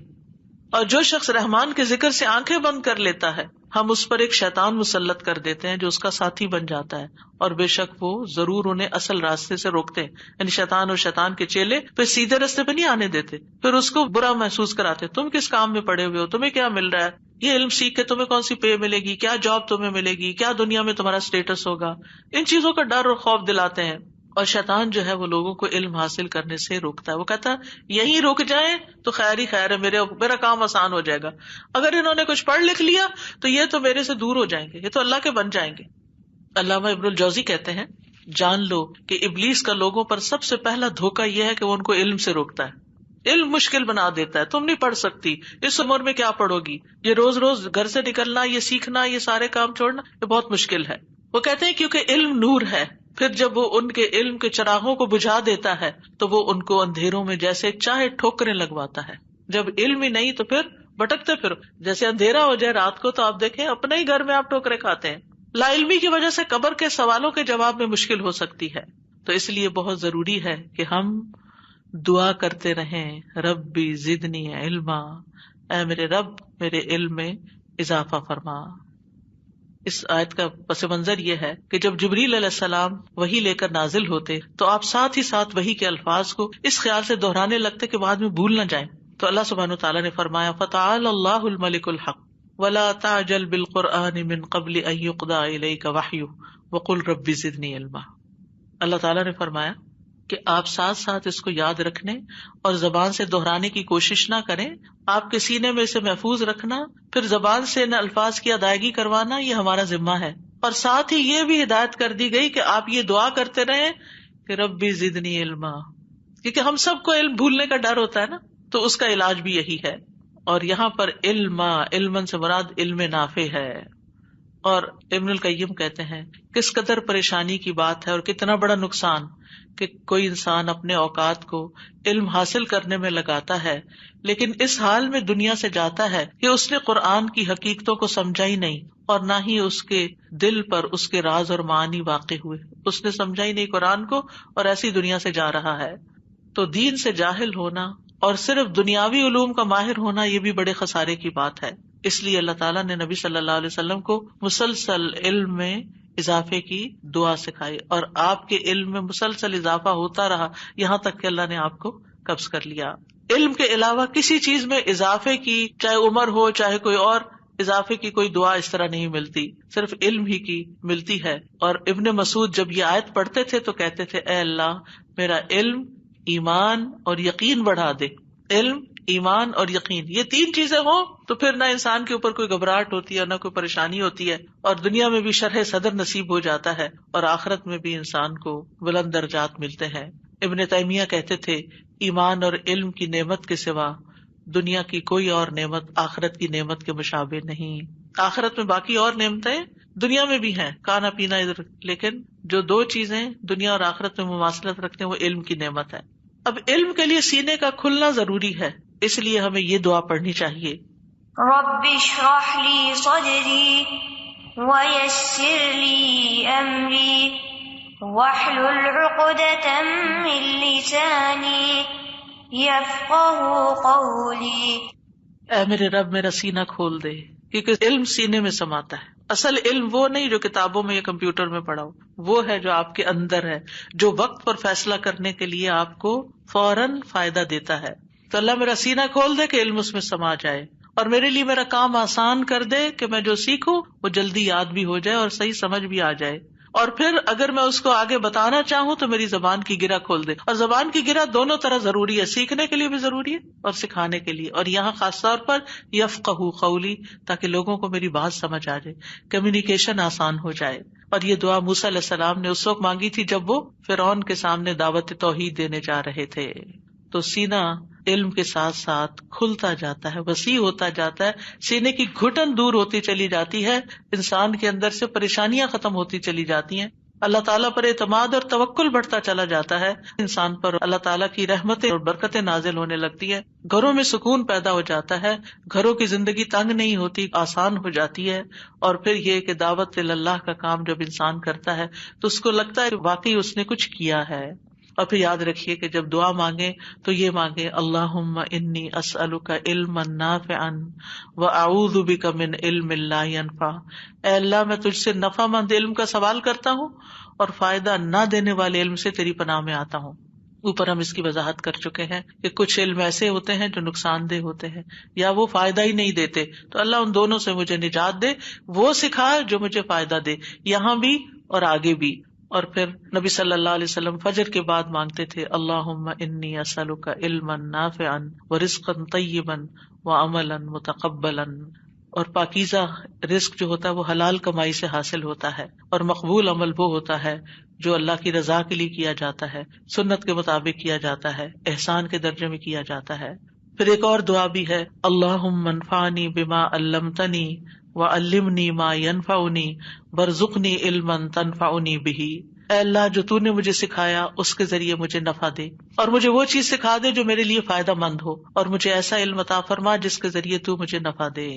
اور جو شخص رحمان کے ذکر سے آنکھیں بند کر لیتا ہے، ہم اس پر ایک شیطان مسلط کر دیتے ہیں جو اس کا ساتھی بن جاتا ہے، اور بے شک وہ ضرور انہیں اصل راستے سے روکتے ہیں. یعنی شیطان اور شیطان کے چیلے پھر سیدھے راستے پہ نہیں آنے دیتے، پھر اس کو برا محسوس کراتے. تم کس کام میں پڑے ہوئے ہو؟ تمہیں کیا مل رہا ہے؟ یہ علم سیکھ کے تمہیں کون سی پے ملے گی؟ کیا جاب تمہیں ملے گی؟ کیا دنیا میں تمہارا اسٹیٹس ہوگا؟ ان چیزوں کا ڈر اور خوف دلاتے ہیں. اور شیطان جو ہے وہ لوگوں کو علم حاصل کرنے سے روکتا ہے. وہ کہتا ہے یہیں رک جائیں تو خیر ہی خیر ہے، میرا کام آسان ہو جائے گا. اگر انہوں نے کچھ پڑھ لکھ لیا تو یہ تو میرے سے دور ہو جائیں گے، یہ تو اللہ کے بن جائیں گے. علامہ ابن الجوزی کہتے ہیں جان لو کہ ابلیس کا لوگوں پر سب سے پہلا دھوکہ یہ ہے کہ وہ ان کو علم سے روکتا ہے، علم مشکل بنا دیتا ہے. تم نہیں پڑھ سکتی، اس عمر میں کیا پڑھو گی؟ یہ روز روز گھر سے نکلنا، یہ سیکھنا، یہ سارے کام چھوڑنا، یہ بہت مشکل ہے. وہ کہتے ہیں کیونکہ علم نور ہے، پھر جب وہ ان کے علم کے چراغوں کو بجھا دیتا ہے تو وہ ان کو اندھیروں میں جیسے چاہے ٹھوکریں لگواتا ہے. جب علم ہی نہیں تو پھر بھٹکتے پھر جیسے اندھیرا ہو جائے رات کو تو آپ دیکھیں اپنے ہی گھر میں آپ ٹھوکریں کھاتے ہیں. لا علمی کی وجہ سے قبر کے سوالوں کے جواب میں مشکل ہو سکتی ہے. تو اس لیے بہت ضروری ہے کہ ہم دعا کرتے رہیں ربی زدنی علما، اے میرے رب میرے علم میں اضافہ فرما. اس آیت کا پس منظر یہ ہے کہ جب جبریل علیہ السلام وحی لے کر نازل ہوتے تو آپ ساتھ ہی ساتھ وحی کے الفاظ کو اس خیال سے دہرانے لگتے کہ بعد میں بھول نہ جائیں. تو اللہ سبحانہ وتعالیٰ نے فرمایا فتعالى اللہ الملک الحق ولا تعجل بالقرآن من قبل ان يقضى الیک وحیہ وقل رب زدنی علما. اللہ تعالیٰ نے فرمایا کہ آپ ساتھ ساتھ اس کو یاد رکھنے اور زبان سے دہرانے کی کوشش نہ کریں. آپ کے سینے میں اسے محفوظ رکھنا، پھر زبان سے ان الفاظ کی ادائیگی کروانا، یہ ہمارا ذمہ ہے. اور ساتھ ہی یہ بھی ہدایت کر دی گئی کہ آپ یہ دعا کرتے رہیں کہ ربی زدنی علما، کیونکہ ہم سب کو علم بھولنے کا ڈر ہوتا ہے نا، تو اس کا علاج بھی یہی ہے. اور یہاں پر علمن سے مراد علم نافع ہے. اور ابن القیم کہتے ہیں کس قدر پریشانی کی بات ہے اور کتنا بڑا نقصان کہ کوئی انسان اپنے اوقات کو علم حاصل کرنے میں لگاتا ہے لیکن اس حال میں دنیا سے جاتا ہے کہ اس نے قرآن کی حقیقتوں کو سمجھا ہی نہیں اور نہ ہی اس کے دل پر اس کے راز اور معانی واقع ہوئے. اس نے سمجھا ہی نہیں قرآن کو اور ایسی دنیا سے جا رہا ہے. تو دین سے جاہل ہونا اور صرف دنیاوی علوم کا ماہر ہونا یہ بھی بڑے خسارے کی بات ہے. اس لیے اللہ تعالیٰ نے نبی صلی اللہ علیہ وسلم کو مسلسل علم میں اضافے کی دعا سکھائی، اور آپ کے علم میں مسلسل اضافہ ہوتا رہا یہاں تک کہ اللہ نے آپ کو قبض کر لیا. علم کے علاوہ کسی چیز میں اضافے کی، چاہے عمر ہو چاہے کوئی اور اضافے کی کوئی دعا اس طرح نہیں ملتی، صرف علم ہی کی ملتی ہے. اور ابن مسعود جب یہ آیت پڑھتے تھے تو کہتے تھے اے اللہ میرا علم، ایمان اور یقین بڑھا دے. علم، ایمان اور یقین، یہ تین چیزیں ہوں تو پھر نہ انسان کے اوپر کوئی گھبراہٹ ہوتی ہے، نہ کوئی پریشانی ہوتی ہے، اور دنیا میں بھی شرح صدر نصیب ہو جاتا ہے، اور آخرت میں بھی انسان کو بلند درجات ملتے ہیں. ابن تیمیہ کہتے تھے ایمان اور علم کی نعمت کے سوا دنیا کی کوئی اور نعمت آخرت کی نعمت کے مشابہ نہیں. آخرت میں باقی اور نعمتیں دنیا میں بھی ہیں، کھانا پینا ادھر، لیکن جو دو چیزیں دنیا اور آخرت میں مماثلت رکھتے ہیں وہ علم کی نعمت ہے. اب علم کے لیے سینے کا کھلنا ضروری ہے، اس لیے ہمیں یہ دعا پڑھنی چاہیے. رب اشرح لی صدری ویسر لی امری واحلل عقدۃ من لسانی یفقہوا قولی. اے میرے رب میرا سینہ کھول دے، کیونکہ علم سینے میں سماتا ہے. اصل علم وہ نہیں جو کتابوں میں یا کمپیوٹر میں پڑھا ہو، وہ ہے جو آپ کے اندر ہے، جو وقت پر فیصلہ کرنے کے لیے آپ کو فوراً فائدہ دیتا ہے. تو اللہ میرا سینہ کھول دے کہ علم اس میں سما جائے، اور میرے لیے میرا کام آسان کر دے کہ میں جو سیکھوں وہ جلدی یاد بھی ہو جائے اور صحیح سمجھ بھی آ جائے. اور پھر اگر میں اس کو آگے بتانا چاہوں تو میری زبان کی گرہ کھول دے. اور زبان کی گرہ دونوں طرح ضروری ہے، سیکھنے کے لیے بھی ضروری ہے اور سکھانے کے لیے. اور یہاں خاص طور پر یفقہوا قولی، تاکہ لوگوں کو میری بات سمجھ آ جائے، کمیونیکیشن آسان ہو جائے. اور یہ دعا موسیٰ علیہ السلام نے اس وقت مانگی تھی جب وہ فرعون کے سامنے دعوت توحید دینے جا رہے تھے. تو سینہ علم کے ساتھ ساتھ کھلتا جاتا ہے، وسیع ہوتا جاتا ہے، سینے کی گھٹن دور ہوتی چلی جاتی ہے، انسان کے اندر سے پریشانیاں ختم ہوتی چلی جاتی ہیں، اللہ تعالیٰ پر اعتماد اور توکل بڑھتا چلا جاتا ہے، انسان پر اللہ تعالیٰ کی رحمتیں اور برکتیں نازل ہونے لگتی ہیں، گھروں میں سکون پیدا ہو جاتا ہے، گھروں کی زندگی تنگ نہیں ہوتی، آسان ہو جاتی ہے. اور پھر یہ کہ دعوت اللہ کا کام جب انسان کرتا ہے تو اس کو لگتا ہے کہ واقعی اس نے کچھ کیا ہے. اور پھر یاد رکھیے کہ جب دعا مانگے تو یہ مانگے اللہم انی اسألک علما نافعا واعوذ بک من علم لا ينفع. اے اللہ میں تجھ سے نفع مند علم کا سوال کرتا ہوں اور فائدہ نہ دینے والے علم سے تیری پناہ میں آتا ہوں. اوپر ہم اس کی وضاحت کر چکے ہیں کہ کچھ علم ایسے ہوتے ہیں جو نقصان دہ ہوتے ہیں یا وہ فائدہ ہی نہیں دیتے، تو اللہ ان دونوں سے مجھے نجات دے، وہ سکھا جو مجھے فائدہ دے یہاں بھی اور آگے بھی. اور پھر نبی صلی اللہ علیہ وسلم فجر کے بعد مانگتے تھے اللہم انی اسألک علما نافعا ورزقا طیبا وعملا متقبلا. اور پاکیزہ رزق جو ہوتا ہے وہ حلال کمائی سے حاصل ہوتا ہے، اور مقبول عمل وہ ہوتا ہے جو اللہ کی رضا کے لیے کیا جاتا ہے، سنت کے مطابق کیا جاتا ہے، احسان کے درجے میں کیا جاتا ہے. پھر ایک اور دعا بھی ہے اللہم انفعنی بما علمتنی وعلمنی ما ینفعنی وارزقنی علما تنفعنی بہ. اے اللہ جو تو نے مجھے سکھایا اس کے ذریعے مجھے نفع دے، اور مجھے وہ چیز سکھا دے جو میرے لیے فائدہ مند ہو، اور مجھے ایسا علم عطا فرما جس کے ذریعے تو مجھے نفع دے.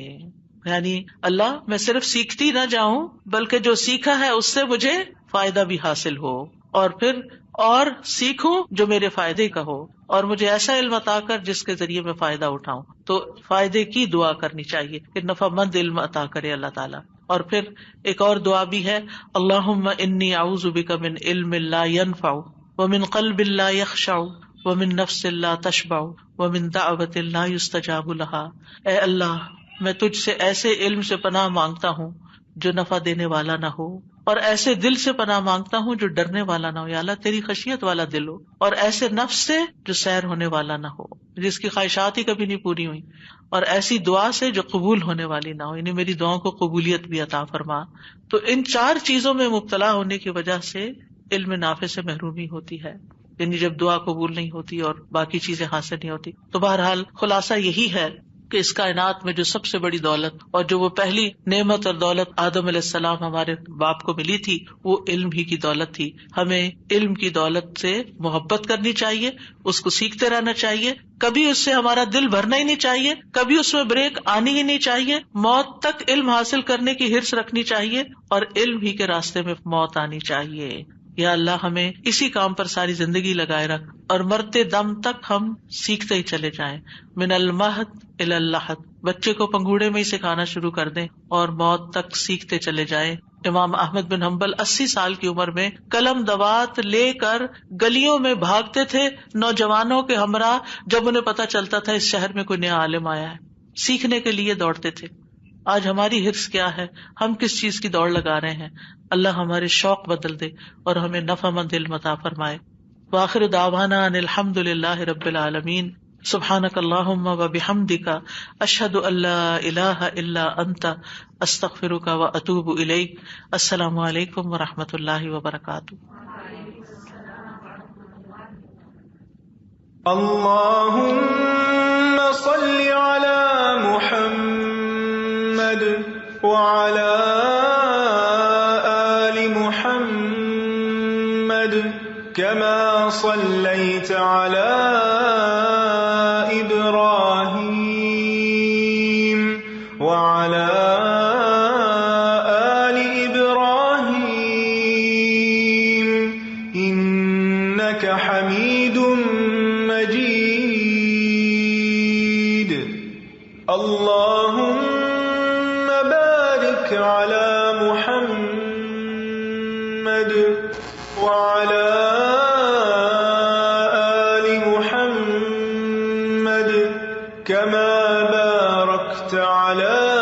یعنی اللہ میں صرف سیکھتی نہ جاؤں بلکہ جو سیکھا ہے اس سے مجھے فائدہ بھی حاصل ہو، اور پھر اور سیکھوں جو میرے فائدے کا ہو، اور مجھے ایسا علم عطا کر جس کے ذریعے میں فائدہ اٹھاؤں. تو فائدے کی دعا کرنی چاہیے کہ نفع مند علم عطا کرے اللہ تعالیٰ. اور پھر ایک اور دعا بھی ہے اللہم انی اعوذ بک من علم لا ينفع ومن قلب لا يخشع ومن نفس لا تشبع ومن دعوت لا يستجاب لها. اے اللہ میں تجھ سے ایسے علم سے پناہ مانگتا ہوں جو نفع دینے والا نہ ہو، اور ایسے دل سے پناہ مانگتا ہوں جو ڈرنے والا نہ ہو، یا اللہ تیری خشیت والا دل ہو، اور ایسے نفس سے جو سیر ہونے والا نہ ہو، جس کی خواہشات ہی کبھی نہیں پوری ہوئی، اور ایسی دعا سے جو قبول ہونے والی نہ ہو، یعنی میری دعاؤں کو قبولیت بھی عطا فرما. تو ان چار چیزوں میں مبتلا ہونے کی وجہ سے علم نافع سے محرومی ہوتی ہے، یعنی جب دعا قبول نہیں ہوتی اور باقی چیزیں حاصل نہیں ہوتی. تو بہرحال خلاصہ یہی ہے کہ اس کائنات میں جو سب سے بڑی دولت اور جو وہ پہلی نعمت اور دولت آدم علیہ السلام ہمارے باپ کو ملی تھی وہ علم ہی کی دولت تھی. ہمیں علم کی دولت سے محبت کرنی چاہیے، اس کو سیکھتے رہنا چاہیے، کبھی اس سے ہمارا دل بھرنا ہی نہیں چاہیے، کبھی اس میں بریک آنی ہی نہیں چاہیے، موت تک علم حاصل کرنے کی حرص رکھنی چاہیے، اور علم ہی کے راستے میں موت آنی چاہیے. یا اللہ ہمیں اسی کام پر ساری زندگی لگائے رکھ، اور مرتے دم تک ہم سیکھتے ہی چلے جائیں. من المہد الی اللحد، بچے کو پنگوڑے میں ہی سکھانا شروع کر دیں اور موت تک سیکھتے چلے جائیں. امام احمد بن حنبل 80 سال کی عمر میں قلم دوات لے کر گلیوں میں بھاگتے تھے نوجوانوں کے ہمراہ، جب انہیں پتا چلتا تھا اس شہر میں کوئی نیا عالم آیا ہے، سیکھنے کے لیے دوڑتے تھے. آج ہماری حرص کیا ہے؟ ہم کس چیز کی دوڑ لگا رہے ہیں؟ اللہ ہمارے شوق بدل دے اور ہمیں نفع مند علم عطا فرمائے. وآخر دعوانا ان الحمد للہ رب العالمین. سبحانک اللہم وبحمدک اشہد ان لا الہ الا انت استغفرک واتوب الیک. السلام علیکم ورحمۃ اللہ وبرکاتہ. اللهم صل على محمد وعلى آل محمد كما صليت على إبراهيم وعلى آل إبراهيم إنك حميد مجيد. اللهم بارك على محمد وعلى آل محمد كما باركت على